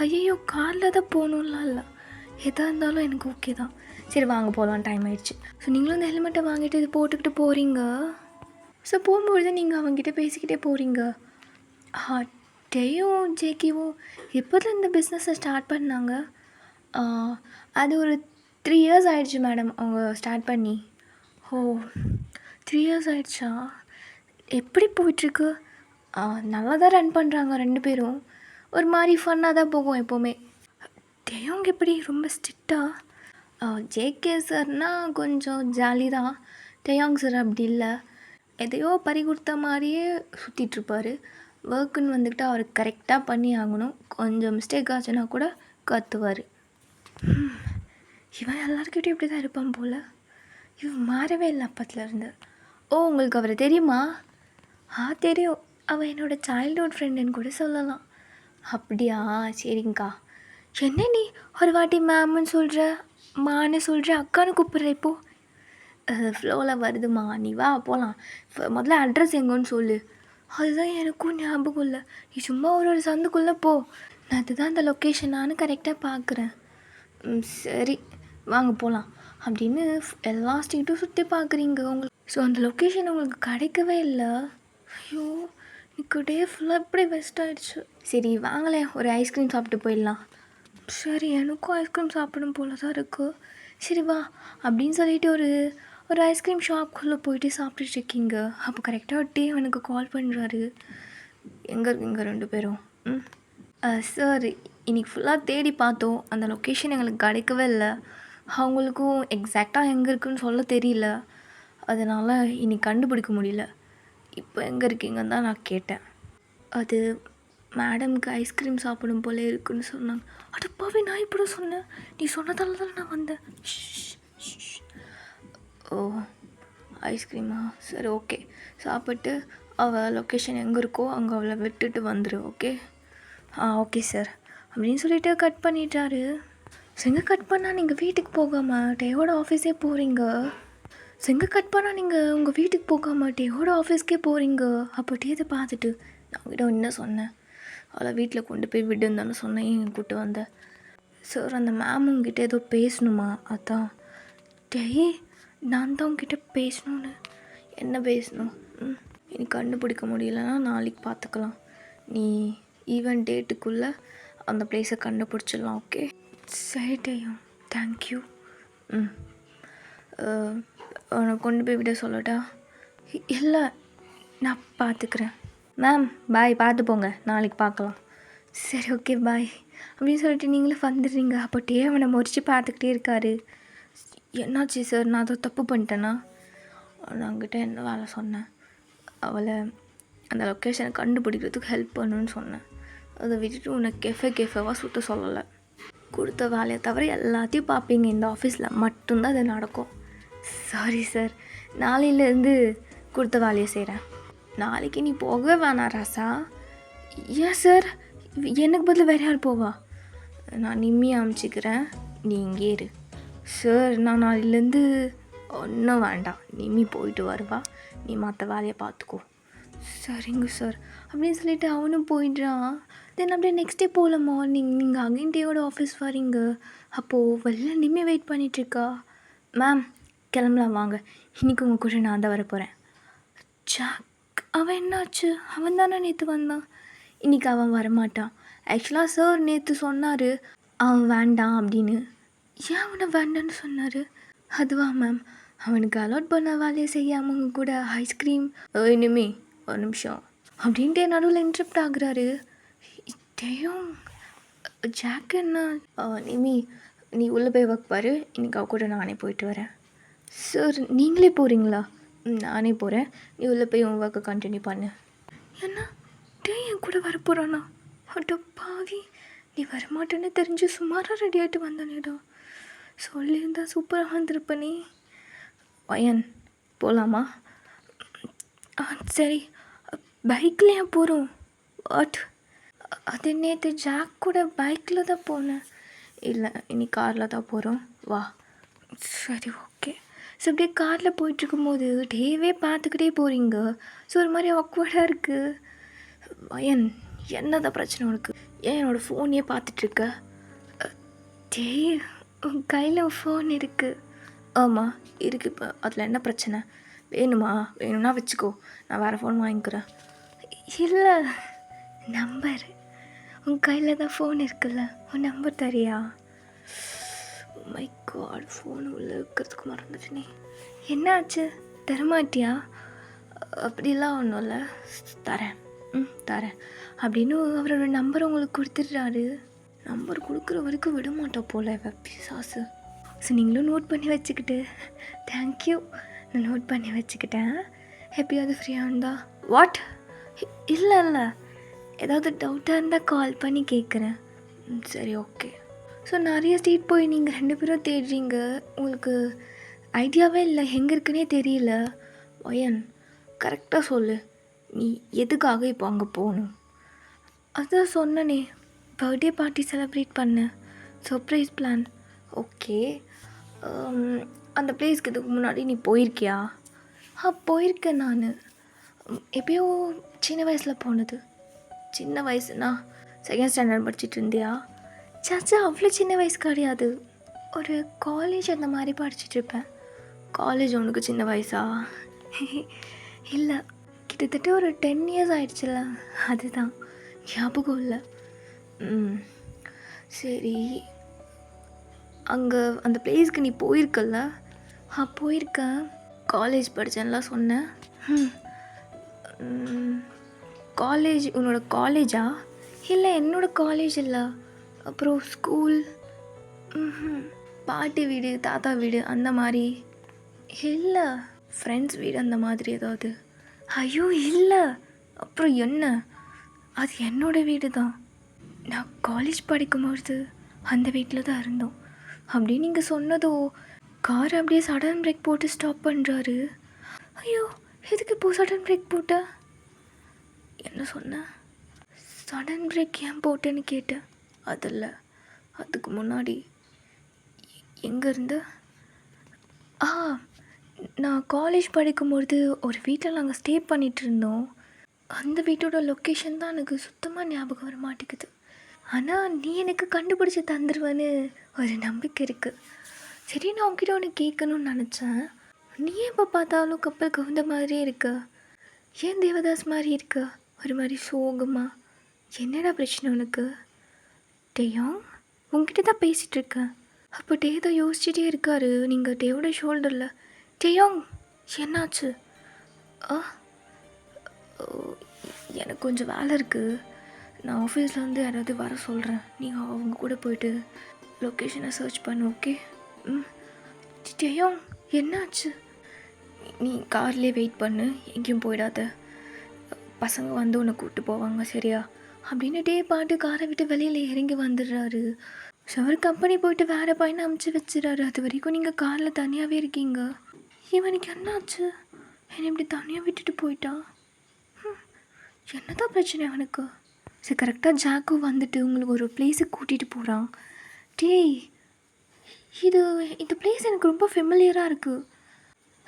ஐயோ, காரில் தான் போகணும்லாம் இல்லை, எதாக இருந்தாலும் எனக்கு ஓகே தான். சரி வாங்க போகலாம், டைம் ஆகிடுச்சு. ஸோ நீங்களும் இந்த ஹெல்மெட்டை வாங்கிட்டு இது போட்டுக்கிட்டு போகிறீங்க. ஸோ போகும்பொழுது நீங்கள் அவங்ககிட்ட பேசிக்கிட்டே போகிறீங்க. டேயும் ஜேகேவும் எப்போதும் இந்த பிஸ்னஸை ஸ்டார்ட் பண்ணாங்க? அது ஒரு 3 இயர்ஸ் ஆகிடுச்சு மேடம் அவங்க ஸ்டார்ட் பண்ணி. ஓ, 3 இயர்ஸ் ஆகிடுச்சா? எப்படி போயிட்டுருக்கு? நல்லா தான் ரன் பண்ணுறாங்க 2 பேரும். ஒரு மாதிரி ஃபன்னாக தான் போகும் எப்போவுமே. டேயோங் எப்படி, ரொம்ப ஸ்ட்ரிக்டாக? ஜேகே சார்னால் கொஞ்சம் ஜாலி தான். டேயோங் சார் அப்படி இல்லை, எதையோ பறி கொடுத்த மாதிரியே சுற்றிட்டுருப்பார். ஒர்க்குன்னு வந்துக்கிட்டு அவர் கரெக்டாக பண்ணி ஆகணும். கொஞ்சம் மிஸ்டேக் ஆச்சுன்னா கூட கற்றுவார். இவன் எல்லாருக்கிட்டையும் இப்படி தான் இருப்பான் போல். இவன் மாறவே இல்லை அப்பத்துலேருந்து. ஓ, உங்களுக்கு அவரை தெரியுமா? தெரியும், அவன் என்னோடய சைல்ட்ஹுட் ஃப்ரெண்டுன்னு கூட சொல்லலாம். அப்படியா, சரிங்கக்கா. என்ன நீ ஒரு வாட்டி மேம்னு சொல்கிற, மான்னு சொல்கிற, அக்கான்னு கூப்பிட்ற, இப்போது ஃப்ளோவில் வருதுமா, நீ வா போகலாம். முதல்ல அட்ரஸ் எங்கன்னு சொல்லு. அதுதான் எனக்கும் ஞாபகம் இல்லை. நீ சும்மா ஒரு சந்துக்குள்ளே போ, நான் அதுதான் அந்த லொக்கேஷனானு கரெக்டாக பார்க்குறேன். சரி வாங்க போகலாம் அப்படின்னு எல்லா ஸ்ட்ரீட்டும் சுற்றி பார்க்குறீங்க உங்களுக்கு. ஸோ அந்த லொக்கேஷன் உங்களுக்கு கிடைக்கவே இல்லை. ஐயோ, எனக்கு டே ஃபுல்லாக இப்படி பெஸ்ட் ஆகிடுச்சு. சரி வாங்களேன், ஒரு ஐஸ்கிரீம் சாப்பிட்டு போயிடலாம். சரி, எனக்கும் ஐஸ்கிரீம் சாப்பிடணும் போல தான் இருக்குது. சரி வா அப்படின்னு சொல்லிட்டு ஒரு ஐஸ்கிரீம் ஷாப்புக்குள்ளே போயிட்டு சாப்பிட்டுட்ருக்கீங்க. அப்போ கரெக்டாக டே எனக்கு கால் பண்ணுறாரு. எங்கே இருக்கீங்க 2 பேரும்? சார், இன்றைக்கி ஃபுல்லாக தேடி பார்த்தோம், அந்த லொக்கேஷன் எங்களுக்கு கிடைக்கவே இல்லை. அவங்களுக்கும் எக்ஸாக்டாக எங்கே இருக்குதுன்னு சொல்ல தெரியல, அதனால் இன்றைக்கி கண்டுபிடிக்க முடியல. இப்போ எங்கே இருக்கீங்கன்னு தான் நான் கேட்டேன். அது மேடம்க்கு ஐஸ்கிரீம் சாப்பிடும் போல இருக்குன்னு சொன்னாங்க. அடப்பாவே, நான் இப்படி சொன்னேன்? நீ சொன்னதால தான் நான் வந்தேன். ஓ, ஐஸ்கிரீமா? சரி ஓகே, சாப்பிட்டு அவள் லொக்கேஷன் எங்கே இருக்கோ அங்கே அவளை விட்டுட்டு வந்துடு. ஓகே? ஓகே சார் அப்படின்னு சொல்லிவிட்டு கட் பண்ணிட்டாரு. எங்கே கட் பண்ணால் நீங்கள் வீட்டுக்கு போகாமல் டேயோட ஆஃபீஸே போகிறீங்க? எங்கே கட் பண்ணால் நீங்கள் உங்கள் வீட்டுக்கு போகாமல் டேயோட ஆஃபீஸ்க்கே போகிறீங்க? அப்போ டேதை பார்த்துட்டு நான் உங்ககிட்ட என்ன சொன்னேன்? அவளை வீட்டில் கொண்டு போய் விடுன்னு தானே சொன்னேன், என் கூப்பிட்டு வந்தேன். சார், அந்த மேம் உங்ககிட்ட ஏதோ பேசணுமா? அதான். டேய், நான் தான் உங்ககிட்ட பேசணுன்னு. என்ன பேசணும்? எனக்கு கண்டுபிடிக்க முடியலன்னா நாளைக்கு பார்த்துக்கலாம். நீ ஈவெண்ட் டேட்டுக்குள்ளே அந்த பிளேஸை கண்டுபிடிச்சிடலாம். ஓகே, சரி டேயும், தேங்க்யூ. ம், உனக்கு கொண்டு போய் விட சொல்லட்டா? இல்லை, நான் பார்த்துக்கிறேன். மேம் பாய், பார்த்து போங்க, நாளைக்கு பார்க்கலாம். சரி ஓகே பாய் அப்படின்னு சொல்லிட்டு நீங்களே வந்துடுறீங்க. அப்போ அவனை முறிச்சு பார்த்துக்கிட்டே இருக்காரு. என்னாச்சு சார், நான் அதை தப்பு பண்ணிட்டேன்னா? நான் அவங்ககிட்ட என்ன வேலை சொன்னேன், அவளை அந்த லொக்கேஷனை கண்டுபிடிக்கிறதுக்கு ஹெல்ப் பண்ணுன்னு சொன்னேன். அதை விட்டுட்டு உன்னை கெஃபேவாக சுற்ற சொல்லலை. கொடுத்த வேலையை தவிர எல்லாத்தையும் பார்ப்பீங்க, இந்த ஆஃபீஸில் மட்டும்தான் அது நடக்கும். சாரி சார், நாளையிலேருந்து கொடுத்த வேலையை செய்கிறேன். நாளைக்கு நீ போகவே வேணாம் ராசா. ஏன் சார், எனக்கு பதில் வேறு யார் போவா? நான் நிம்மியை அமுச்சிக்கிறேன், நீ இங்கே இரு. சார், நான் நாளையிலேருந்து ஒன்றும் வேண்டாம், நிம்மி போயிட்டு வருவா, நீ மற்ற வேலையை பார்த்துக்கோ. சரிங்க சார் அப்படின்னு சொல்லிட்டு அவனும் போயிடுறான். தென் அப்படியே நெக்ஸ்ட் டே போகல மார்னிங் நீங்கள் அகைன் டேயோட ஆஃபீஸ் வரீங்க. அப்போது வெளில நிம்மி வெயிட் பண்ணிகிட்ருக்கா. மேம் கிளம்பலாம் வாங்க, இன்றைக்கி உங்கள் கூட நான் தான் வர போகிறேன். ஜாக், அவன் என்னாச்சு? அவன் தானே நேற்று வந்தான். இன்றைக்கி அவன் வரமாட்டான். ஆக்சுவலாக சார் நேற்று சொன்னார் அவன் வேண்டாம் அப்படின்னு. ஏன் அவனை வேண்டான்னு சொன்னார்? அதுவா மேம், அவனுக்கு அலாட் பண்ண வேலையை செய்யாமல் அவங்க கூட ஐஸ்கிரீம். இனிமே ஒரு நிமிஷம் அப்படின்ட்டு நடுவில் இன்ட்ரப்ட் ஆகுறாரு. இதையும் ஜாக் என்ன, நிமி நீ உள்ளே போய் ஒர்க் பாரு, இன்றைக்கி அவ கூட நானே போயிட்டு வரேன். சார் நீங்களே போகிறீங்களா? நானே போகிறேன், நீ உள்ளே போய் உன் ஒர்க்கை கண்டினியூ பண்ணு. என்ன டே என் கூட வரப்போகிறானா? அட்டோ பாவி, நீ வரமாட்டேன்னு தெரிஞ்சு சுமாராக ரெடி ஆகிட்டு வந்தானேடா. சொல்லியிருந்தா சூப்பராக வந்திருப்பனே. வயன் போகலாமா? சரி, பைக்கில் ஏன் போகிறோம்? வாட்? அது நேற்று ஜாக் கூட பைக்கில் தான் போனேன். இல்லை, இன்னைக்கு காரில் தான் போகிறோம், வா. சரி ஓகே. ஸோ அப்படியே காரில் போயிட்டுருக்கும்போது டேவே பார்த்துக்கிட்டே போகிறீங்க. ஸோ ஒரு மாதிரி ஆக்வர்டாக இருக்குது. வயன் என்னதான் பிரச்சனை உனக்கு? ஏன் என்னோடய ஃபோனையே பார்த்துட்ருக்க? டே உன் கையில் ஃபோன் இருக்குது. ஆமாம் இருக்குது. இப்போ அதில் என்ன பிரச்சனை? வேணுமா? வேணும்னா வச்சுக்கோ, நான் வேறு ஃபோன் வாங்கிக்கிறேன். இல்லை, நம்பர் உன் கையில் தான் ஃபோன் இருக்குல்ல, உன் number Dariya? My God, phone உள்ளே இருக்கிறதுக்கு மறந்துட்டுனே. என்ன ஆச்சு, தரமாட்டியா? அப்படிலாம் ஒன்றும் இல்லை, தரேன். தரேன் அப்படின்னு அவரோட நம்பர் உங்களுக்கு கொடுத்துட்றாரு. நம்பர் கொடுக்குற வரைக்கும் விட மாட்டோம் போல் பிசாசு. ஸோ நீங்களும் நோட் பண்ணி வச்சுக்கிட்டு, தேங்க்யூ, நான் நோட் பண்ணி வச்சுக்கிட்டேன். எப்பயாவது ஃப்ரீயாக இருந்தா? வாட்? இல்லை இல்லை, ஏதாவது டவுட்டாக இருந்தால் கால் பண்ணி கேட்குறேன். சரி ஓகே. ஸோ நிறைய ஸ்ட்ரீட் போய் நீங்கள் 2 பேரும் தேடுறீங்க, உங்களுக்கு ஐடியாவே இல்லை, எங்கே இருக்குன்னே தெரியல. வயன் கரெக்டாக சொல்லு, நீ எதுக்காக இப்போ அங்கே போகணும்? அதான் சொன்னனே, பர்த்டே பார்ட்டி செலிப்ரேட் பண்ண, சர்ப்ரைஸ் பிளான். ஓகே, அந்த பிளேஸ்க்கு இதுக்கு முன்னாடி நீ போயிருக்கியா? போயிருக்கேன் நான். எப்பயோ சின்ன வயசில் போனது. சின்ன வயசுனா செகண்ட் ஸ்டாண்டர்ட் படிச்சுட்டு இருந்தியா? சாச்சா, அவ்வளோ சின்ன வயசு கிடையாது, ஒரு காலேஜ் அந்த மாதிரி படிச்சுட்ருப்பேன். காலேஜ் உனக்கு சின்ன வயசா? இல்லை, கிட்டத்தட்ட ஒரு 10 years ஆயிடுச்சுல, அதுதான் ஞாபகம் இல்லை. சரி, அங்கே அந்த பிளேஸ்க்கு நீ போயிருக்கல்ல? போயிருக்கேன், காலேஜ் படித்தேன்லாம் சொன்னேன். காலேஜ் உன்னோட காலேஜா? இல்லை, என்னோடய காலேஜ் இல்லை. அப்புறம் ஸ்கூல், பாட்டி வீடு, தாத்தா வீடு அந்த மாதிரி? இல்லை, ஃப்ரெண்ட்ஸ் வீடு அந்த மாதிரி ஏதாவது? ஐயோ இல்லை. அப்புறம் என்ன? அது என்னோடய வீடு தான். நான் காலேஜ் படிக்கும்பொழுது அந்த வீட்டில் தான் இருந்தோம். அப்படியே நீங்கள் சொன்னதோ கார் அப்படியே சடன் பிரேக் போட்டு ஸ்டாப் பண்ணுறாரு. ஐயோ, எதுக்கு இப்போ சடன் பிரேக் போட்ட? என்ன சொன்ன? சடன் பிரேக் ஏன் போட்டேன்னு கேட்டேன். அதில் அதுக்கு முன்னாடி எங்கே இருந்த? நான் காலேஜ் படிக்கும்பொழுது ஒரு வீட்டில் நாங்கள் ஸ்டே பண்ணிகிட்டு இருந்தோம். அந்த வீட்டோட லொக்கேஷன் தான் எனக்கு சுத்தமாக ஞாபகம் வர மாட்டேங்குது. ஆனால் நீ எனக்கு கண்டுபிடிச்சி தந்துடுவேன்னு ஒரு நம்பிக்கை இருக்குது. சரி, நான் உங்ககிட்ட ஒன்று கேட்கணும்னு நினச்சேன். நீ எப்போ பார்த்தாலும் கப்பல் கவுந்த மாதிரியே இருக்க, ஏன் தேவதாஸ் மாதிரி இருக்க, ஒரு மாதிரி சோகமாக? என்னடா பிரச்சனை உனக்கு? டேயோங், உங்ககிட்ட தான் பேசிகிட்ருக்கேன். அப்போ டே தான் யோசிச்சுட்டே இருக்காரு. நீங்கள் டேயோட ஷோல்டரில். டேயோங், என்னாச்சு? ஆ ஓ, எனக்கு கொஞ்சம் வேலை இருக்குது. நான் ஆஃபீஸ்லேருந்து யாராவது வர சொல்கிறேன். நீங்கள் அவங்க கூட போயிட்டு லொக்கேஷனை சர்ச் பண்ணு. ஓகே? ம். டேயோங், என்னாச்சு? நீ கார்லேயே வெயிட் பண்ணு, எங்கேயும் போயிடாத. பசங்க வந்து உன்னை கூப்பிட்டு போவாங்க, சரியா? அப்படின்னு டே பாட்டு காரை விட்டு வெளியில் இறங்கி வந்துடுறாரு. ஸோ அவர் கம்பெனி போயிட்டு வேறு பையனை அமுச்சு வச்சுறாரு. அது வரைக்கும் நீங்கள் காரில் தனியாகவே இருக்கீங்க. இவனுக்கு என்னாச்சு? என்னை இப்படி தனியாக விட்டுட்டு போயிட்டா. என்னதான் பிரச்சனை அவனுக்கு? சரி, கரெக்டாக ஜாக்கும் வந்துட்டு உங்களுக்கு ஒரு பிளேஸுக்கு கூட்டிகிட்டு போகிறான். டேய், இந்த பிளேஸ் எனக்கு ரொம்ப ஃபெமிலியராக இருக்குது.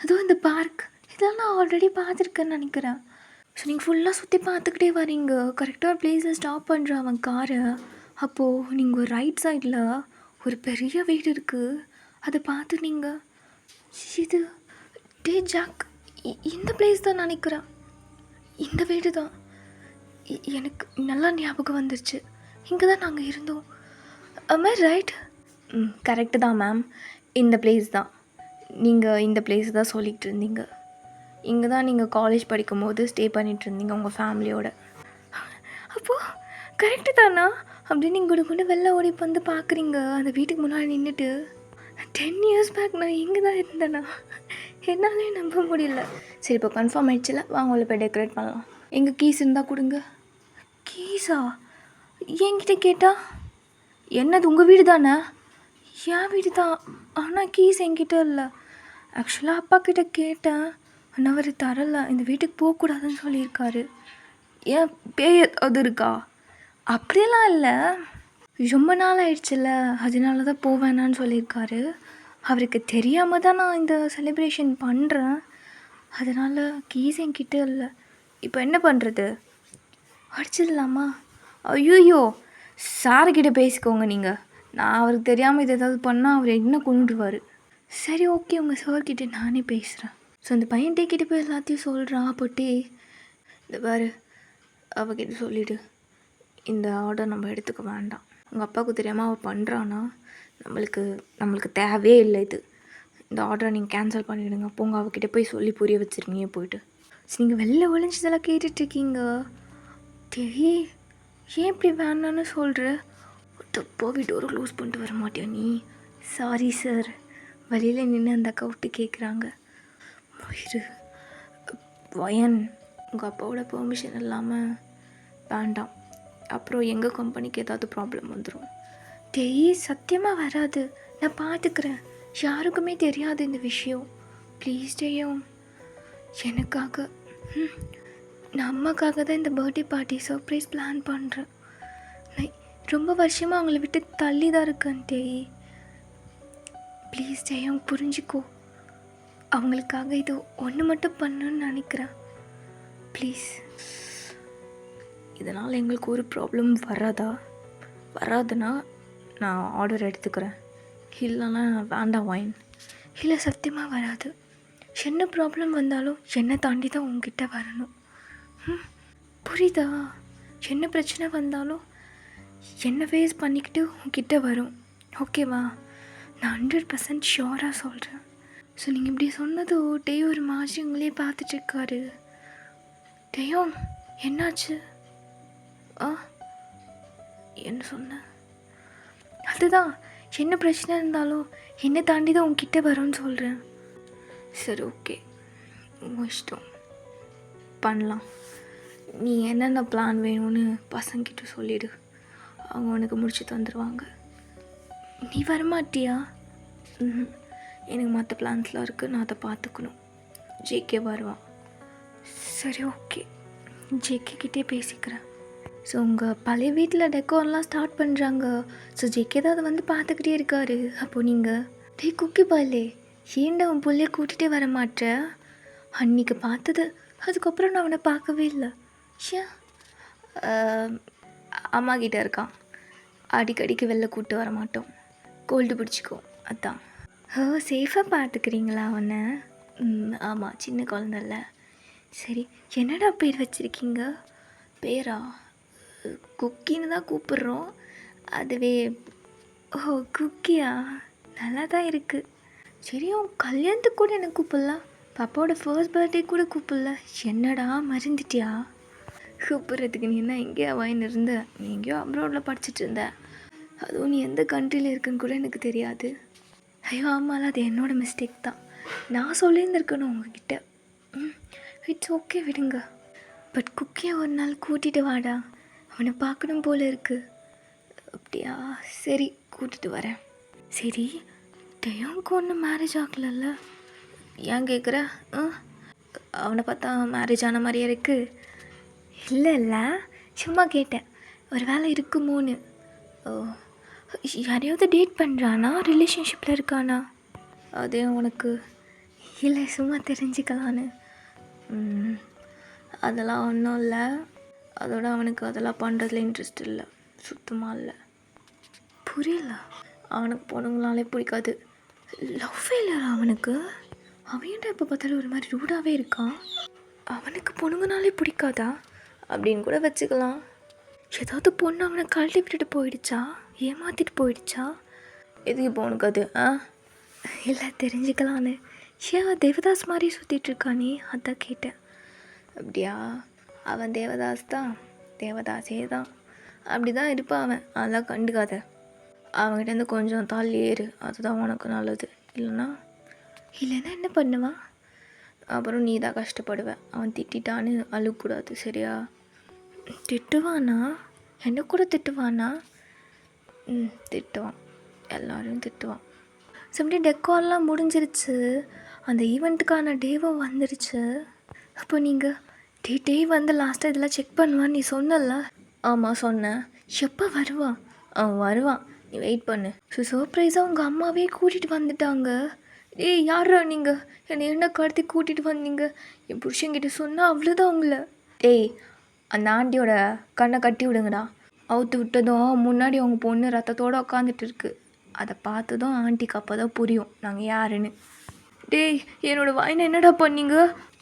அதுவும் இந்த பார்க், இதெல்லாம் நான் ஆல்ரெடி பார்த்துருக்கேன்னு நினைக்கிறேன். ஸோ நீங்கள் ஃபுல்லாக சுற்றி பார்த்துக்கிட்டே வரீங்க. கரெக்டாக ஒரு பிளேஸில் ஸ்டாப் பண்ணுற அவன் காரை. அப்போது நீங்கள் ஒரு ரைட் சைடில் ஒரு பெரிய வீடு இருக்குது. அதை பார்த்து நீங்கள் இது டே ஜாக், இந்த பிளேஸ் தான் நினைக்கிறேன். இந்த வீடு தான் எனக்கு நல்லா ஞாபகம் வந்துருச்சு. இங்கே தான் நாங்கள் இருந்தோம். அம்மா ரைட்? கரெக்டு தான் மேம். இந்த பிளேஸ் தான். நீங்கள் இந்த பிளேஸ் தான் சொல்லிகிட்டு இருந்தீங்க. இங்கே தான் நீங்கள் காலேஜ் படிக்கும் போது ஸ்டே பண்ணிகிட்டு இருந்தீங்க உங்கள் ஃபேமிலியோட. அப்போது கரெக்டு தானா? அப்படின்னு நீங்கள் கூட வெளில ஓடி வந்து பார்க்குறீங்க அந்த வீட்டுக்கு முன்னாடி நின்றுட்டு. 10 இயர்ஸ் பேக் நான் இங்கே தான் இருந்தேண்ணா. என்னாலே நம்ப முடியல. சரி, இப்போ கன்ஃபார்ம் ஆயிடுச்சுல, வாங்க உள்ள போய் டெக்கரேட் பண்ணலாம். எங்கள் கீஸ் இருந்தால் கொடுங்க. கீஸா? என்கிட்ட கேட்டா? என்னது, உங்கள் வீடு தானே? என் வீடு தான், ஆனால் கீஸ் என்கிட்ட இல்லை. ஆக்சுவலாக அப்பா கிட்டே கேட்டேன், ஆனால் அவர் தரலை. இந்த வீட்டுக்கு போகக்கூடாதுன்னு சொல்லியிருக்காரு. ஏன் பேய் அது இருக்கா? அப்படியெல்லாம் இல்லை, ரொம்ப நாள் ஆயிடுச்சுல்ல, அதனால தான் போவேணான்னு சொல்லியிருக்காரு. அவருக்கு தெரியாமல் தான் நான் இந்த செலிப்ரேஷன் பண்ணுறேன். அதனால் கீஸ் என்கிட்ட இல்லை. இப்போ என்ன பண்ணுறது? அடிச்சிடலாமா? ஐயோ, சார்கிட்ட பேசிக்கோங்க நீங்கள். நான் அவருக்கு தெரியாமல் இது ஏதாவது பண்ணால் அவர் என்ன கொண்டுடுவார். சரி, ஓகே, உங்கள் சார்கிட்ட நானே பேசுகிறேன். ஸோ அந்த பையன் கிட்டே போய் எல்லாத்தையும் சொல்கிறான். போட்டு இந்த பாரு, அவகிட்ட சொல்லிவிடு, இந்த ஆர்டர் நம்ம எடுத்துக்க வேண்டாம். உங்கள் அப்பாவுக்கு தெரியாமல் அவள் பண்ணுறான்னா நம்மளுக்கு தேவையே இல்லை இது. இந்த ஆர்டரை நீங்கள் கேன்சல் பண்ணிவிடுங்க. போங்க, அவகிட்ட போய் சொல்லி புரிய வச்சுருங்க போயிட்டு. சரி, நீங்கள் வெளில ஒழிஞ்சதெல்லாம் கேட்டுட்ருக்கீங்க. டேய், ஏன் இப்படி வேணான்னு சொல்கிற? தப்பாக டோரை க்ளோஸ் பண்ணிட்டு வர மாட்டியா நீ? Sorry sir. வெளியில் நின்று அந்த அக்கா விட்டு கேட்குறாங்க. இரு வயன், உங்கள் அப்பாவோட பெர்மிஷன் இல்லாமல் வேண்டாம். அப்புறம் எங்கள் கம்பெனிக்கு ஏதாவது ப்ராப்ளம் வந்துடும். டேய், சத்தியமாக வராது, நான் பார்த்துக்கிறேன். யாருக்குமே தெரியாது இந்த விஷயம். ப்ளீஸ் டேயும், எனக்காக, நான் அம்மாக்காக தான் இந்த பர்த்டே பார்ட்டி சர்ப்ரைஸ் பிளான் பண்ணுறேன். நான் ரொம்ப வருஷமாக அவங்கள விட்டு தள்ளி தான் இருக்கேன். டேய் ப்ளீஸ் டேயும், புரிஞ்சுக்கோ. அவங்களுக்காக இது ஒன்று மட்டும் பண்ணணுன்னு நினைக்கிறேன். ப்ளீஸ். இதனால் எங்களுக்கு ஒரு ப்ராப்ளம் வராதுன்னா நான் ஆர்டர் எடுத்துக்கிறேன். இல்லைன்னா வேண்டாம் வைன். இல்லை, சத்தியமாக வராது. என்ன ப்ராப்ளம் வந்தாலும் என்னை தாண்டி தான் உங்ககிட்ட வரணும். புரியுதா? என்ன பிரச்சனை வந்தாலும் என்னை ஃபேஸ் பண்ணிக்கிட்டு உங்ககிட்ட வரும். ஓகேவா? நான் 100% ஷியோராக சொல்கிறேன். ஸோ நீங்கள் இப்படி சொன்னதோ டேயோ ஒரு மாதிரி உங்களே பார்த்துட்ருக்காரு. டேயோ, என்னாச்சு? என்ன சொன்ன? அதுதான், என்ன பிரச்சனை இருந்தாலும் என்னை தாண்டி தான் உங்ககிட்ட வரும்னு சொல்கிறேன். சரி, ஓகே, உங்கள் இஷ்டம், பண்ணலாம். நீ என்னென்ன பிளான் வேணும்னு பசங்கிட்ட சொல்லிவிடு, அவங்க உனக்கு முடிச்சு தந்துடுவாங்க. நீ வரமாட்டியா? எனக்கு மற்ற பிளான்ஸ்லாம் இருக்குது, நான் அதை பார்த்துக்கணும். ஜேகே வருவான். சரி, ஓகே, ஜேகே கிட்டே பேசிக்கிறேன். ஸோ உங்கள் பழைய வீட்டில் டெக்கோர்லாம் ஸ்டார்ட் பண்ணுறாங்க. ஸோ ஜேகே தான் அதை வந்து பார்த்துக்கிட்டே இருக்காரு. அப்போது நீங்கள் டே குக்கி பாலே, ஏன்டா உன் பிள்ளைய கூட்டிகிட்டே வர மாட்டே? அன்றைக்கி பார்த்தது, அதுக்கப்புறம் நான் அவனை பார்க்கவே இல்லை. ஏன்? அம்மா கிட்டே இருக்கான். அடிக்கடிக்கு வெளில கூப்பிட்டு வர மாட்டோம், கோல்டு பிடிச்சிக்கும், அதான். சேஃபாக பார்த்துக்கிறீங்களா அவனை? ஆமாம், சின்ன குழந்தைல. சரி, என்னடா பேர் வச்சுருக்கீங்க? பேரா? குக்கின்னு தான் கூப்பிட்றோம். அதுவே ஓ குக்கியா நல்லா தான் இருக்குது. சரி உன் கல்யாணத்துக்கு கூட எனக்கு கூப்பிடலாம், பாப்பாவோட ஃபர்ஸ்ட் பர்த்டே கூட கூப்பிடல. என்னடா மறந்துட்டியா? கூப்பிட்றதுக்கு நீ என்ன எங்கேயா வாங்கின்னு இருந்த? நீ எங்கேயோ அப்ராடில் படிச்சுட்டு இருந்த. அதுவும் நீ எந்த கண்ட்ரியில் இருக்குன்னு கூட எனக்கு தெரியாது. ஐயோ ஆமாம், அது என்னோடய மிஸ்டேக் தான். நான் சொல்லியிருந்துருக்கணும் உங்ககிட்ட. இட்ஸ் ஓகே விடுங்க. பட் குக்கியை ஒரு நாள் கூட்டிகிட்டு வாடா, அவனை பார்க்கணும் போல இருக்குது. அப்படியா, சரி கூட்டிகிட்டு வரேன். சரி டெயோங்க்கு ஒன்றும் மேரேஜ் ஆகலைல்ல? ஏன் கேட்குற? அவனை பார்த்தா மேரேஜ் ஆன மாதிரியே இருக்குது. இல்லை சும்மா கேட்டேன், ஒரு வேலை இருக்குமோன்னு. ஓ, யாரையாவது டேட் பண்ணுறானா, ரிலேஷன்ஷிப்பில் இருக்கானா? அதே உனக்கு இல்லை, சும்மா தெரிஞ்சுக்கலான்னு. அதெல்லாம் ஒன்றும் இல்லை. அதோட அவனுக்கு அதெல்லாம் பண்ணுறதுல இன்ட்ரெஸ்ட் இல்லை, சுத்தமாக இல்லை. புரியல. அவனுக்கு பொண்ணுங்களாலே பிடிக்காது. லவ் ஃபெயிலியர் அவனுக்கு. அவன்கிட்ட எப்போ பார்த்தாலும் ஒரு மாதிரி ரூடாகவே இருக்கான். அவனுக்கு பொண்ணுங்கனாலே பிடிக்காதா அப்படின்னு கூட வச்சுக்கலாம். ஏதாவது பொண்ணு அவனை கழட்டி விட்டுட்டு போயிடுச்சா, ஏமாற்றிட்டு போயிடுச்சா? எதுக்கு இப்போ உனக்கு அது? இல்லை தெரிஞ்சுக்கலான்னு. ஏன் தேவதாஸ் மாதிரி சுற்றிட்டுருக்கானே, அதான் கேட்டேன். அப்படியா, அவன் தேவதாஸ் தான், தேவதாஸே தான். அப்படி தான் இருப்பான் அவன், அதெல்லாம் கண்டுக்காத. அவன்கிட்டேருந்து கொஞ்சம் தள்ளி ஏறு, அதுதான் உனக்கு நல்லது. இல்லைன்னா என்ன பண்ணுவான்? அப்புறம் நீ தான் கஷ்டப்படுவேன். அவன் திட்டான்னு அழுகக்கூடாது, சரியா? திட்டுவானா? என்ன கூட திட்டுவானா? திட்டுவான், எல்லோரையும் திட்டுவான். சம்டே டெக்கார்லாம் முடிஞ்சிருச்சு, அந்த ஈவெண்ட்டுக்கான டேவும் வந்துருச்சு. அப்போ நீங்கள் டே வந்து லாஸ்ட்டாக இதெல்லாம் செக் பண்ணுவான்னு நீ சொன்னல? ஆமாம் சொன்னேன். எப்போ வருவான்? அவன் வருவான், நீ வெயிட் பண்ணு. சர்ப்ரைஸாக உங்கள் அம்மாவே கூட்டிகிட்டு வந்துட்டாங்க. ஏய் யாரா நீங்கள்? என்னை என்ன கடத்தி கூட்டிகிட்டு வந்தீங்க? என் புருஷன்கிட்ட சொன்னால் அவ்வளோதான் உங்களை. ஏய், அந்த ஆண்டியோட கண்ணை கட்டி விடுங்கடா. அவுத்து விட்டதும் முன்னாடி அவங்க பொண்ணு ரத்தத்தோடு உட்காந்துட்டு இருக்கு. அதை பார்த்ததும் ஆண்டிக்கு அப்போ தான் புரியும் நாங்கள் யாருன்னு. டேய், என்னோடய வாயினை என்னடா பண்ணீங்க?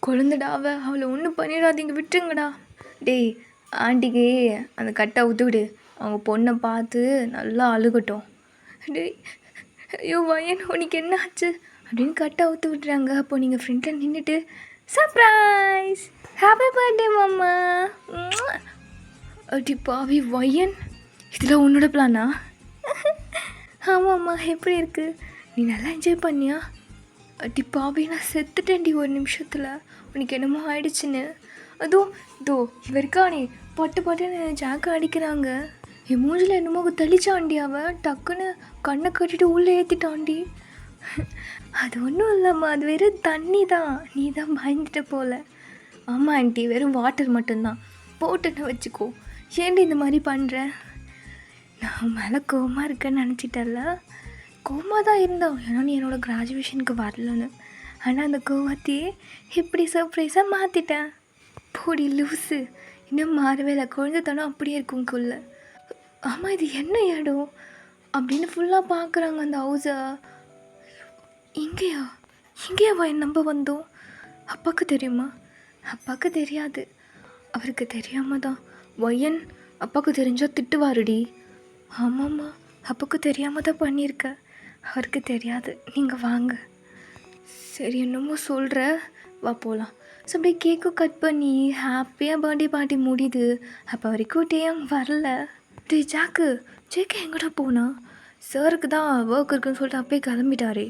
குழந்தடா அவளை ஒன்றும் பண்ணிடாதீங்க, விட்டுருங்கடா. டேய், ஆண்டிக்கு அந்த கட்டை அவுத்து விடு, அவங்க பொண்ணை பார்த்து நல்லா அழுகட்டும். டேய், ஐயோ வயன் உனக்கு என்ன ஆச்சு அப்படின்னு கட்டை அவுத்து விட்டுறாங்க. அப்போ நீங்கள் ஃப்ரெண்டில் நின்றுட்டு சர்ப்ரைஸ், ஹாப்பி பர்த்டே மாமா. அடி பாவி வயன், இதில் உன்னோட பிளானா? ஆமாம்மா, எப்படி இருக்குது? நீ நல்லா என்ஜாய் பண்ணியா? அடி பாவி, நான் செத்துட்டேன்டி ஒரு நிமிஷத்தில். உனக்கு என்னமோ ஆயிடுச்சுன்னு. அதுவும் இதோ இவருக்கானே பட்டு பட்டுன்னு ஜாக்கை அடிக்கிறாங்க. என் மூஞ்சில் என்னமோ தெளிச்சாண்டி. அவன் டக்குன்னு கண்ணை கட்டிட்டு உள்ளே ஏற்றிட்டாண்டி. அது ஒன்றும் இல்லாமல் அது வெறும் தண்ணி தான், நீ தான் பயந்துட்ட போல. ஆமாம் ஆண்டி, வெறும் வாட்டர் மட்டும்தான், போட்டுன்னு வச்சுக்கோ. ஏன்டி இந்த மாதிரி பண்ணுறேன்? நான் மேலே கோவமாக இருக்கேன்னு நினச்சிட்டல. கோவமாக தான் இருந்தோம், ஏன்னா நீ என்னோடய கிராஜுவேஷனுக்கு வரலன்னு. ஆனால் அந்த கோவத்தையே இப்படி சர்ப்ரைஸாக மாற்றிட்டேன். போடி லூஸு, இன்னும் மாறவே இல்லை, குழந்தைத்தனம் அப்படியே இருக்கும்குள்ள. ஆமாம், இது என்ன இடம் அப்படின்னு ஃபுல்லாக பார்க்குறாங்க அந்த ஹவுஸை. இங்கேயா வயன் நம்ம வந்தோம்? அப்பாவுக்கு தெரியுமா? அப்பாவுக்கு தெரியாது. அவருக்கு தெரியாமல் தான். வயன் அப்பாவுக்கு தெரிஞ்சால் திட்டுவாருடி. ஆமாம்மா, அப்பாவுக்கு தெரியாமல் தான் பண்ணியிருக்க. அவருக்கு தெரியாது, நீங்கள் வாங்க. சரி, என்னமோ சொல்கிற, வா போகலாம். ஸோ அப்படியே கேக்கும் கட் பண்ணி ஹாப்பியாக பர்த்டே பார்ட்டி முடியுது. அப்போ வரைக்கும் டேயும் வரல. டே ஜாக்கு எங்கடா போனா? சாருக்கு தான் ஒர்க் இருக்குன்னு சொல்லிட்டு அப்பயே கிளம்பிட்டாரே.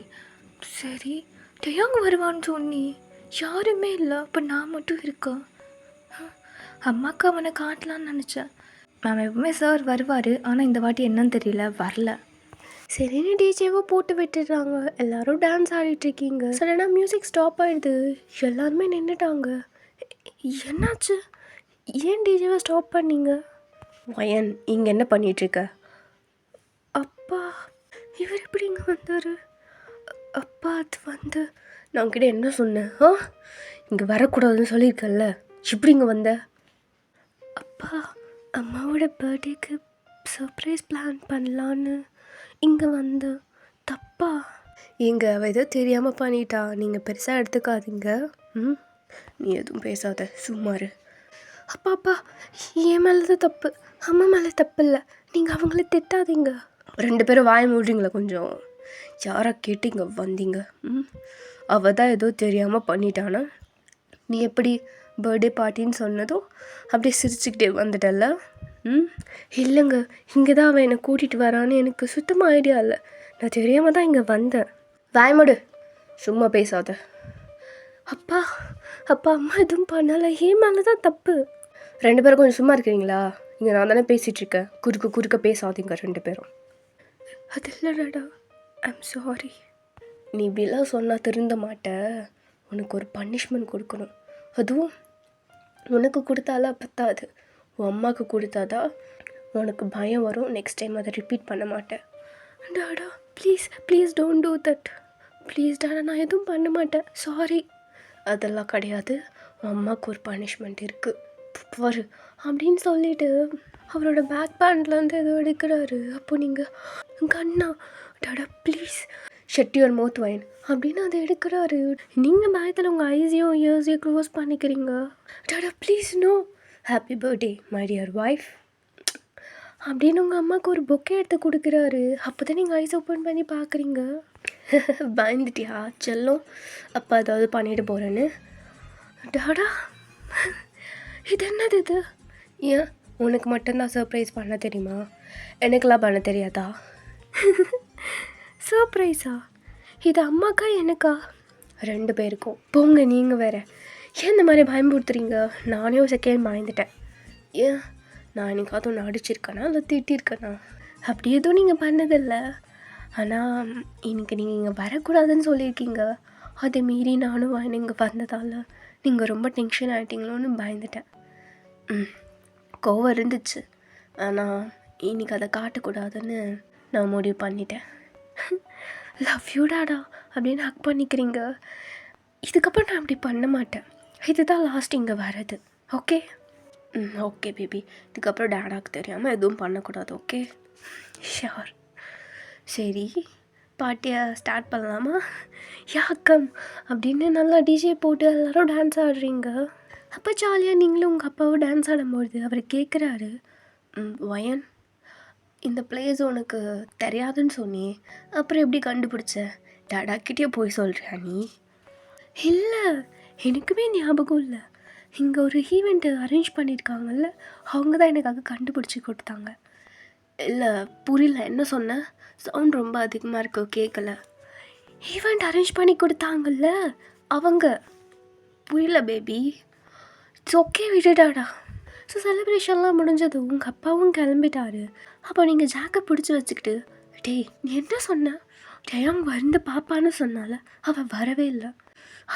சரி, டேயாங்க வருவான்னு சொன்னி, யாருமே இல்லை. அப்போ நான் மட்டும் இருக்கேன். அம்மாவுக்கு அவனை காட்டலான்னு நினச்சேன். மேம் எப்பவுமே சார் வருவார், ஆனால் இந்த வாட்டி என்னன்னு தெரியல, வரல. சரின்னு டிஜேவை போட்டு விட்டுடுறாங்க. எல்லோரும் டான்ஸ் ஆடிட்டுருக்கீங்க. சடனாக மியூசிக் ஸ்டாப் ஆகிடுது, எல்லாருமே நின்றுட்டாங்க. என்னாச்சு? ஏன் டிஜேவை ஸ்டாப் பண்ணீங்க? வயன், இங்கே என்ன பண்ணிகிட்ருக்க? அப்பா, இவர் எப்படி இங்கே வந்தார்? அப்பா, அது வந்து நான் உங்ககிட்ட என்ன சொன்னேன்? இங்கே வரக்கூடாதுன்னு சொல்லியிருக்கேன்ல, இப்படி இங்கே வந்த? அப்பா, அம்மாவோட பர்த்டேக்கு சர்ப்ரைஸ் பிளான் பண்ணலான்னு இங்கே வந்து. தப்பா? இங்கே அவள் ஏதோ தெரியாமல் பண்ணிட்டா, நீங்கள் பெருசாக எடுத்துக்காதீங்க. நீ எதுவும் பேசாத, சும்மாரு. அப்பா, என் மேலே தான் தப்பு, அம்மா மேலே தப்பு இல்லை. நீங்கள் அவங்கள திட்டாதீங்க. 2 பேரும் வாய மூடுறீங்களா கொஞ்சம்? யாரை கேட்டு இங்கே வந்தீங்க? அவள் தான் ஏதோ தெரியாமல் பண்ணிட்டானா? நீ எப்படி பர்த்டே பார்ட்டின்னு சொன்னதும் அப்படியே சிரிச்சுக்கிட்டே வந்துட்டல்ல? இல்லைங்க, இங்கே தான் அவன் என்னை கூட்டிகிட்டு வரான்னு எனக்கு சுத்தமாக ஐடியா இல்லை. நான் தெரியாமல் தான் இங்கே வந்தேன். வாய்மடு, சும்மா பேசாத. அப்பா அப்பா அம்மா எதுவும் பண்ணலை, ஏன் மேலே தான் தப்பு. 2 பேரும் கொஞ்சம் சும்மா இருக்கிறீங்களா? இங்கே நான் தானே பேசிகிட்ருக்கேன், குறுக்க பேசாதீங்க 2 பேரும். அது இல்லை டாடா, ஐம் சாரி. நீ இப்படிலாம் சொன்னால் திருந்த மாட்ட. உனக்கு ஒரு பனிஷ்மெண்ட் கொடுக்கணும். அதுவும் உனக்கு கொடுத்தால பத்தாது, உன் அம்மாவுக்கு கொடுத்தாதான் உனக்கு பயம் வரும். நெக்ஸ்ட் டைம் அதை ரிப்பீட் பண்ண மாட்டேன். Tata please don't do that. Please Tata, நான் எதுவும் பண்ண மாட்டேன், சாரி. அதெல்லாம் கிடையாது, உன் அம்மாவுக்கு ஒரு பனிஷ்மெண்ட் இருக்குது வரு அப்படின்னு சொல்லிட்டு அவரோட பேக் பேண்ட்லேருந்து ஏதோ எடுக்கிறாரு. அப்போ நீங்கள் கண்ணா டாடா ப்ளீஸ் ஷட் யுவர் மவுத் வைன் அப்படின்னு அதை எடுக்கிறாரு. நீங்கள் பயத்தில் உங்கள் ஐஸையும் இயர்ஸையும் க்ளோஸ் பண்ணிக்கிறீங்க. Tata please no. Happy birthday my dear wife அப்படின்னு உங்கள் அம்மாவுக்கு ஒரு பொக்கே எடுத்து கொடுக்குறாரு. அப்போ தான் நீங்கள் ஐஸ் ஓப்பன் பண்ணி பார்க்குறீங்க. பயந்துட்டியா செல்லம்? அப்போ அதாவது பண்ணிட்டு போகிறேன்னு. டாடா இது என்னது இது? ஏன் உனக்கு மட்டும்தான் சர்ப்ரைஸ் பண்ண தெரியுமா? எனக்கெல்லாம் பண்ண தெரியாதா? சர்ப்ரைஸா? இது அம்மாக்கா எனக்கா? 2 பேருக்கும். போங்க, நீங்கள் வேறு ஏன் இந்த மாதிரி பயன்படுத்துறீங்க? நானே ஒரு செகண்ட் பயந்துட்டேன். ஏன் நான் எனக்காவது ஒன்று அடிச்சிருக்கேனா இல்லை திட்டிருக்கேனா? அப்படி எதுவும் நீங்கள் பண்ணதில்லை. ஆனால் இன்னைக்கு நீங்கள் இங்கே வரக்கூடாதுன்னு சொல்லியிருக்கீங்க. அதை மீறி நானும் இங்கே வந்ததால் நீங்கள் ரொம்ப டென்ஷன் ஆகிட்டீங்களோன்னு பயந்துட்டேன். கோவம் இருந்துச்சு, ஆனால் இன்னைக்கு அதை காட்டக்கூடாதுன்னு நான் முடிவு பண்ணிட்டேன். லவ் யூ டாடா அப்படின்னு ஹக் பண்ணிக்கிறீங்க. இதுக்கப்புறம் நான் அப்படி பண்ண மாட்டேன். இதுதான் லாஸ்ட் இங்கே வர்றது. ஓகே? ஓகே பேபி, இதுக்கப்புறம் டாடாக்கு தெரியாமல் எதுவும் பண்ணக்கூடாது. ஓகே? ஷியோர். சரி, பார்ட்டியை ஸ்டார்ட் பண்ணலாமா? யாக்கம் அப்படின்னு நல்லா டிஜே போட்டு எல்லோரும் டான்ஸ் ஆடுறீங்க. அப்போ ஜாலியாக நீங்களும் உங்கள் அப்பாவும் டான்ஸ் ஆடும்போது அவர் கேட்குறாரு, வயன் இந்த பிளேஸ் உனக்கு தெரியாதுன்னு சொன்னியே, அப்புறம் எப்படி கண்டுபிடிச்ச? டாடாக்கிட்டே போய் சொல்கிறியா நீ? இல்லை, எனக்குமே ஞாபகம் இல்லை. இங்கே ஒரு ஈவெண்ட்டு அரேஞ்ச் பண்ணியிருக்காங்கல்ல, அவங்க தான் எனக்காக கண்டுபிடிச்சி கொடுத்தாங்க. இல்லை புரியல, என்ன சொன்ன? சவுண்ட் ரொம்ப அதிகமாக இருக்கு, கேட்கல. ஈவெண்ட் அரேஞ்ச் பண்ணி கொடுத்தாங்கல்ல அவங்க. புரியல பேபி. இட்ஸ் ஓகே, விடுடாடா. ஸோ செலிப்ரேஷன்லாம் முடிஞ்சது, உங்கள் அப்பாவும் கிளம்பிட்டாரு. அப்போ நீங்கள் ஜாக்கை பிடிச்சி வச்சுக்கிட்டு, டேய் நீ என்ன சொன்ன? டேயாங் வந்து பாப்பான்னு சொன்னால அவள் வரவே இல்லை.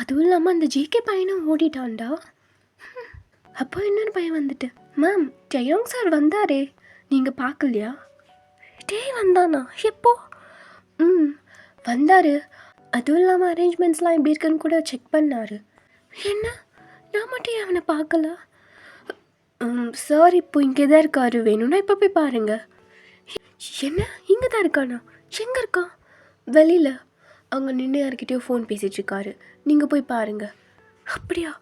அதுவும் இல்லாமல் அந்த ஜேகே பையனும் ஓடிட்டான்டா. அப்போ இன்னொரு பையன் வந்துட்டு, மேம் டேயாங் சார் வந்தாரே, நீங்கள் பார்க்கலையா? டேய் வந்தானா? எப்போ? வந்தார். அதுவும் இல்லாமல் அரேஞ்ச்மெண்ட்ஸ்லாம் எப்படி இருக்குன்னு கூட செக் பண்ணார். என்ன, நான் மட்டும் அவனை பார்க்கல? சார் இப்போ இங்கே தான் இருக்காரு, வேணும்னா இப்போ போய் பாருங்கள். என்ன, இங்கே தான் இருக்கானா? எங்கே இருக்கான்? வெளியில் அங்கே நின்று யார்கிட்டயோ ஃபோன் பேசிகிட்ருக்காரு, நீங்கள் போய் பாருங்கள். அப்படியா?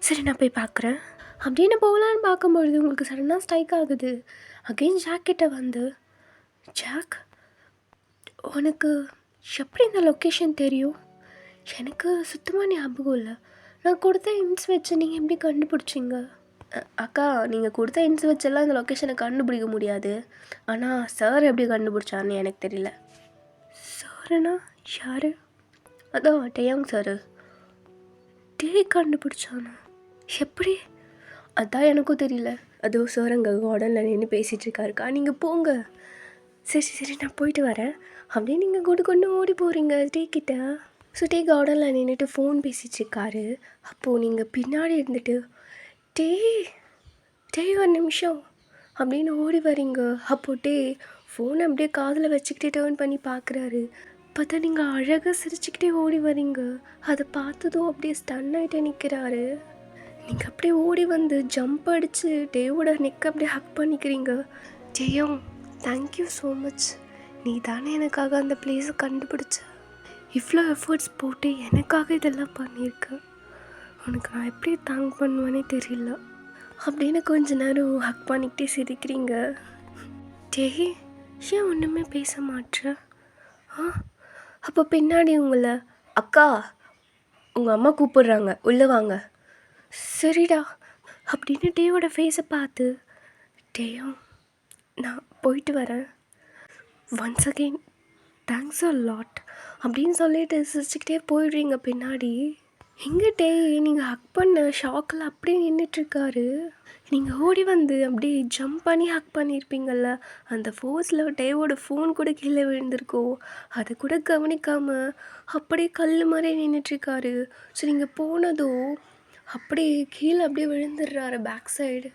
சரி நான் போய் பார்க்குறேன் அப்படின்னு போகலான்னு பார்க்கும்பொழுது உங்களுக்கு சடனாக ஸ்ட்ரைக் ஆகுது. அகெயின் ஜாக் கிட்ட வந்து, ஜாக் உனக்கு எப்படி இந்த லொக்கேஷன் தெரியும்? எனக்கு சுத்தமாக ஞாபகம் இல்லை. நான் கொடுத்த இன்ஸ் வச்சு நீங்கள் எப்படி கண்டுபிடிச்சிங்க? அக்கா, நீங்கள் கொடுத்த இன்ஸ் வச்செல்லாம் இந்த லொக்கேஷனை கண்டுபிடிக்க முடியாது. ஆனால் சார் எப்படி கண்டுபிடிச்சான்னு எனக்கு தெரியல. சாருண்ணா யார்? அதான் டேயாங் சார். டே கண்டுபிடிச்சானா? எப்படி? அதான் எனக்கும் தெரியல. அதுவும் சார் அங்கே கார்டனில் நின்று பேசிகிட்ருக்காருக்கா, நீங்கள் போங்க. சரி நான் போயிட்டு வரேன் அப்படியே நீங்கள் கொண்டு ஓடி போகிறீங்க டே கிட்ட. ஸோ டே கார்டனில் நின்றுட்டு ஃபோன் பேசிகிட்ருக்காரு. அப்போது நீங்கள் பின்னாடி இருந்துட்டு, டே ஒரு நிமிஷம் அப்படின்னு ஓடி வரீங்க. அப்போ ஃபோனை அப்படியே காதில் வச்சுக்கிட்டே டேர்ன் பண்ணி பார்க்குறாரு. பார்த்தா நீங்கள் அழகாக சிரிச்சுக்கிட்டே ஓடி வரீங்க. அதை பார்த்ததும் அப்படியே ஸ்டன் ஆகிட்டே நிற்கிறாரு. நீங்கள் அப்படியே ஓடி வந்து ஜம்ப் அடித்து டேவோட நெக் அப்படியே ஹக் பண்ணிக்கிறீங்க. ஜெயம், தேங்க்யூ ஸோ மச். நீ தானே எனக்காக அந்த பிளேஸை கண்டுபிடிச்ச. இவ்வளோ எஃபர்ட்ஸ் போட்டு எனக்காக இதெல்லாம் பண்ணியிருக்கேன். உனக்கு நான் எப்படி தேங்க் பண்ணுவேனே தெரியல அப்படின்னு கொஞ்ச நேரம் ஹக் பண்ணிக்கிட்டே சிரிக்கிறீங்க. டேய், ஏன் ஒன்றுமே பேச மாட்ற? ஆ, அப்போ பின்னாடி உங்களை அக்கா உங்கள் அம்மா கூப்பிடுறாங்க, உள்ளே வாங்க. சரிடா அப்படின்னு டேயோட ஃபேஸை பார்த்து, டேயோ நான் போயிட்டு வரேன், once again thanks a lot அப்படின்னு சொல்லிட்டு சிரிச்சுக்கிட்டே போயிடுறீங்க பின்னாடி. எங்கே டே நீங்கள் ஹக் பண்ண ஷாக்கில் அப்படியே நின்றுட்டுருக்காரு. நீங்கள் ஓடி வந்து அப்படியே ஜம்ப் பண்ணி ஹக் பண்ணியிருப்பீங்கள்ல, அந்த ஃபோர்ஸில் டேவோட ஃபோன் கூட கீழே விழுந்திருக்கோம். அதை கூட கவனிக்காமல் அப்படியே கல் மாதிரி நின்றுட்டுருக்காரு. ஸோ நீங்கள் போனதும் அப்படியே கீழே அப்படியே விழுந்துடுறாரு back side.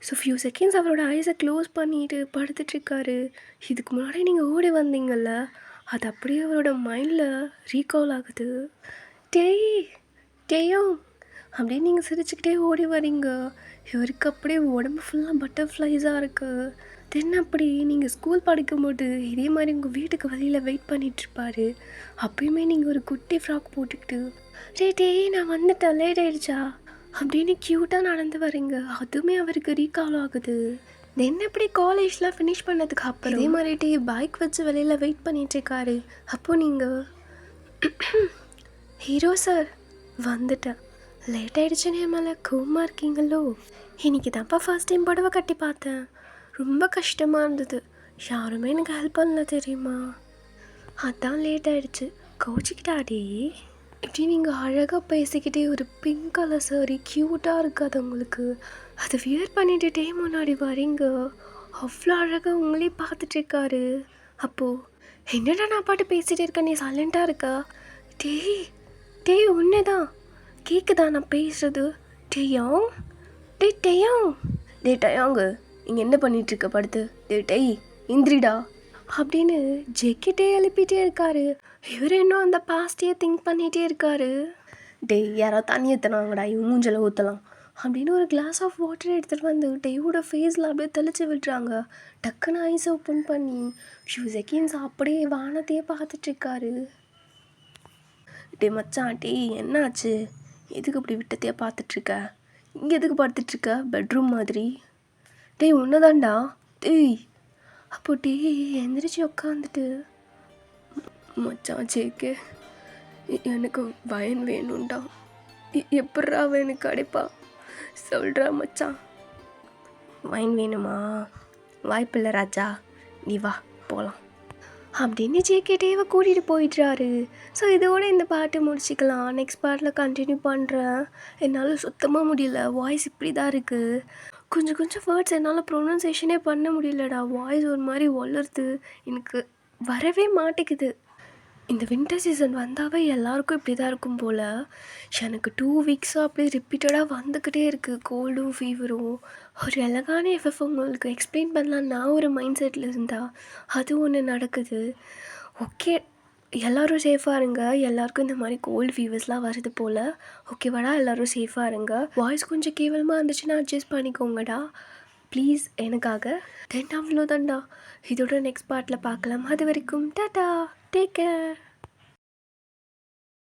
So few seconds அவரோட ஐஸை க்ளோஸ் பண்ணிட்டு படுத்துட்ருக்காரு. இதுக்கு முன்னாடி நீங்கள் ஓடி வந்தீங்கள்ல, அது அப்படியே அவரோட மைண்டில் ரீகால் ஆகுது. டேய் டேயோ அப்படின்னு நீங்கள் சிரிச்சுக்கிட்டே ஓடி வரீங்க. இவருக்கு அப்படியே உடம்பு ஃபுல்லாக பட்டர்ஃப்ளைஸாக இருக்குது. தென் அப்படி நீங்கள் ஸ்கூல் படிக்கும்போது இதே மாதிரி உங்கள் வீட்டுக்கு வழியில் வெயிட் பண்ணிகிட்ருப்பாரு. அப்பயுமே நீங்கள் ஒரு குட்டி ஃப்ராக் போட்டுக்கிட்டு டேய் நான் வந்துட்டேன், லேட் ஆகிடுச்சா அப்படின்னு க்யூட்டாக நடந்து வரீங்க. அதுவுமே அவருக்கு ரீகால் ஆகுது. தென் எப்படி காலேஜ்லாம் ஃபினிஷ் பண்ணதுக்கு அப்புறம் இதே மாதிரி பைக் வச்சு வெளியில் வெயிட் பண்ணிகிட்ருக்காரு. அப்போது நீங்கள் ஹீரோ சார் வந்துட்டேன், லேட் ஆகிடுச்சுன்னு என் மேலே கோவமாக இருக்கீங்களோ? இன்றைக்கி தான்ப்பா ஃபர்ஸ்ட் டைம் புடவை கட்டி பார்த்தேன், ரொம்ப கஷ்டமாக இருந்தது, யாருமே எனக்கு ஹெல்ப் பண்ணல தெரியுமா, அதான் லேட் ஆகிடுச்சு, கோச்சிக்கிட்டாடி. இப்படி நீங்கள் அழகாக பேசிக்கிட்டே ஒரு பிங்க் கலர் சாரி க்யூட்டாக இருக்காது உங்களுக்கு, அதை வியர் பண்ணிட்டு முன்னாடி வரீங்க. அவ்வளோ அழகாக உங்களே பார்த்துட்ருக்காரு. அப்போது என்னடா நான் பாட்டு பேசிகிட்டே இருக்கேன், நீ சைலண்ட்டாக இருக்கா? டேய் உன்னே தான் கேட்குதா நான் பேசுகிறது? டேயாங் டேயாங்க இங்கே என்ன பண்ணிகிட்ருக்க படுத்து? டேய் இந்திரிடா அப்படின்னு ஜெக்கிட்டே எழுப்பிட்டே இருக்காரு. இவர் இன்னும் அந்த பாஸ்டையே திங்க் பண்ணிகிட்டே இருக்காரு. டேய் யாராவது தண்ணி ஊற்றினாங்கடா, இவன் மூஞ்சில் ஊற்றலாம் அப்படின்னு ஒரு கிளாஸ் ஆஃப் வாட்டர் எடுத்துகிட்டு வந்து டேயோட ஃபேஸில் அப்படியே தெளிச்சு விட்டுறாங்க. டக்குன்னு ஐஸ் ஓப்பன் பண்ணி ஃபியூ செகண்ட்ஸ் அப்படியே வானத்தையே பார்த்துட்ருக்காரு. டே மச்சான், என்னாச்சு, எதுக்கு இப்படி விட்டத்தையே பார்த்துட்ருக்க? இங்கே எதுக்கு பார்த்துட்ருக்க பெட்ரூம் மாதிரி? ஒன்றுதான்டா. அப்போ எந்திரிச்சு உட்காந்துட்டு மச்சான் ஜேகே எனக்கு வயன் வேணும்டா, எப்பட்றா அவன் எனக்கு கிடைப்பா சொல்கிறா மச்சான். வயன் வேணுமா? வாய்ப்பில்லை ராஜா, நீ வா போகலாம் அப்படின்னு ஜேகேட்டேவை கூட்டிகிட்டு போயிடுறாரு. ஸோ இதோட இந்த பாட்டு முடிச்சிக்கலாம். நெக்ஸ்ட் பார்ட்டில் கண்டினியூ பண்ணுறேன். என்னால் சுத்தமாக முடியல, வாய்ஸ் இப்படி தான் இருக்குது. கொஞ்சம் வேர்ட்ஸ் என்னால் ப்ரொனன்சியேஷனே பண்ண முடியலடா, வாய்ஸ் ஒரு மாதிரி வளருது, எனக்கு வரவே மாட்டேங்குது. இந்த வின்டர் சீசன் வந்தாவே எல்லாருக்கும் இப்படி தான் இருக்கும் போல். எனக்கு 2 வீக்ஸாக அப்படியே ரிப்பீட்டடாக வந்துக்கிட்டே இருக்குது கோல்டும் ஃபீவரும். ஒரு அழகான எஃப்எஃப் உங்களுக்கு எக்ஸ்பிளைன் பண்ணலாம் நான் ஒரு மைண்ட் செட்டில் இருந்தால் அது ஒன்று நடக்குது. ஓகே, எல்லோரும் சேஃபாக இருங்க. எல்லாருக்கும் இந்த மாதிரி கோல்டு ஃபீவர்ஸ்லாம் வருது போல். ஓகேவாடா, எல்லோரும் சேஃபாக இருங்க. வாய்ஸ் கொஞ்சம் கேவலமாக இருந்துச்சுன்னா அட்ஜஸ்ட் பண்ணிக்கோங்கடா ப்ளீஸ் எனக்காக. தென் அவ்வளோதான்டா, இதோட நெக்ஸ்ட் பார்ட்டில் பார்க்கலாம். அது வரைக்கும் டாடா, டேக் கேர்.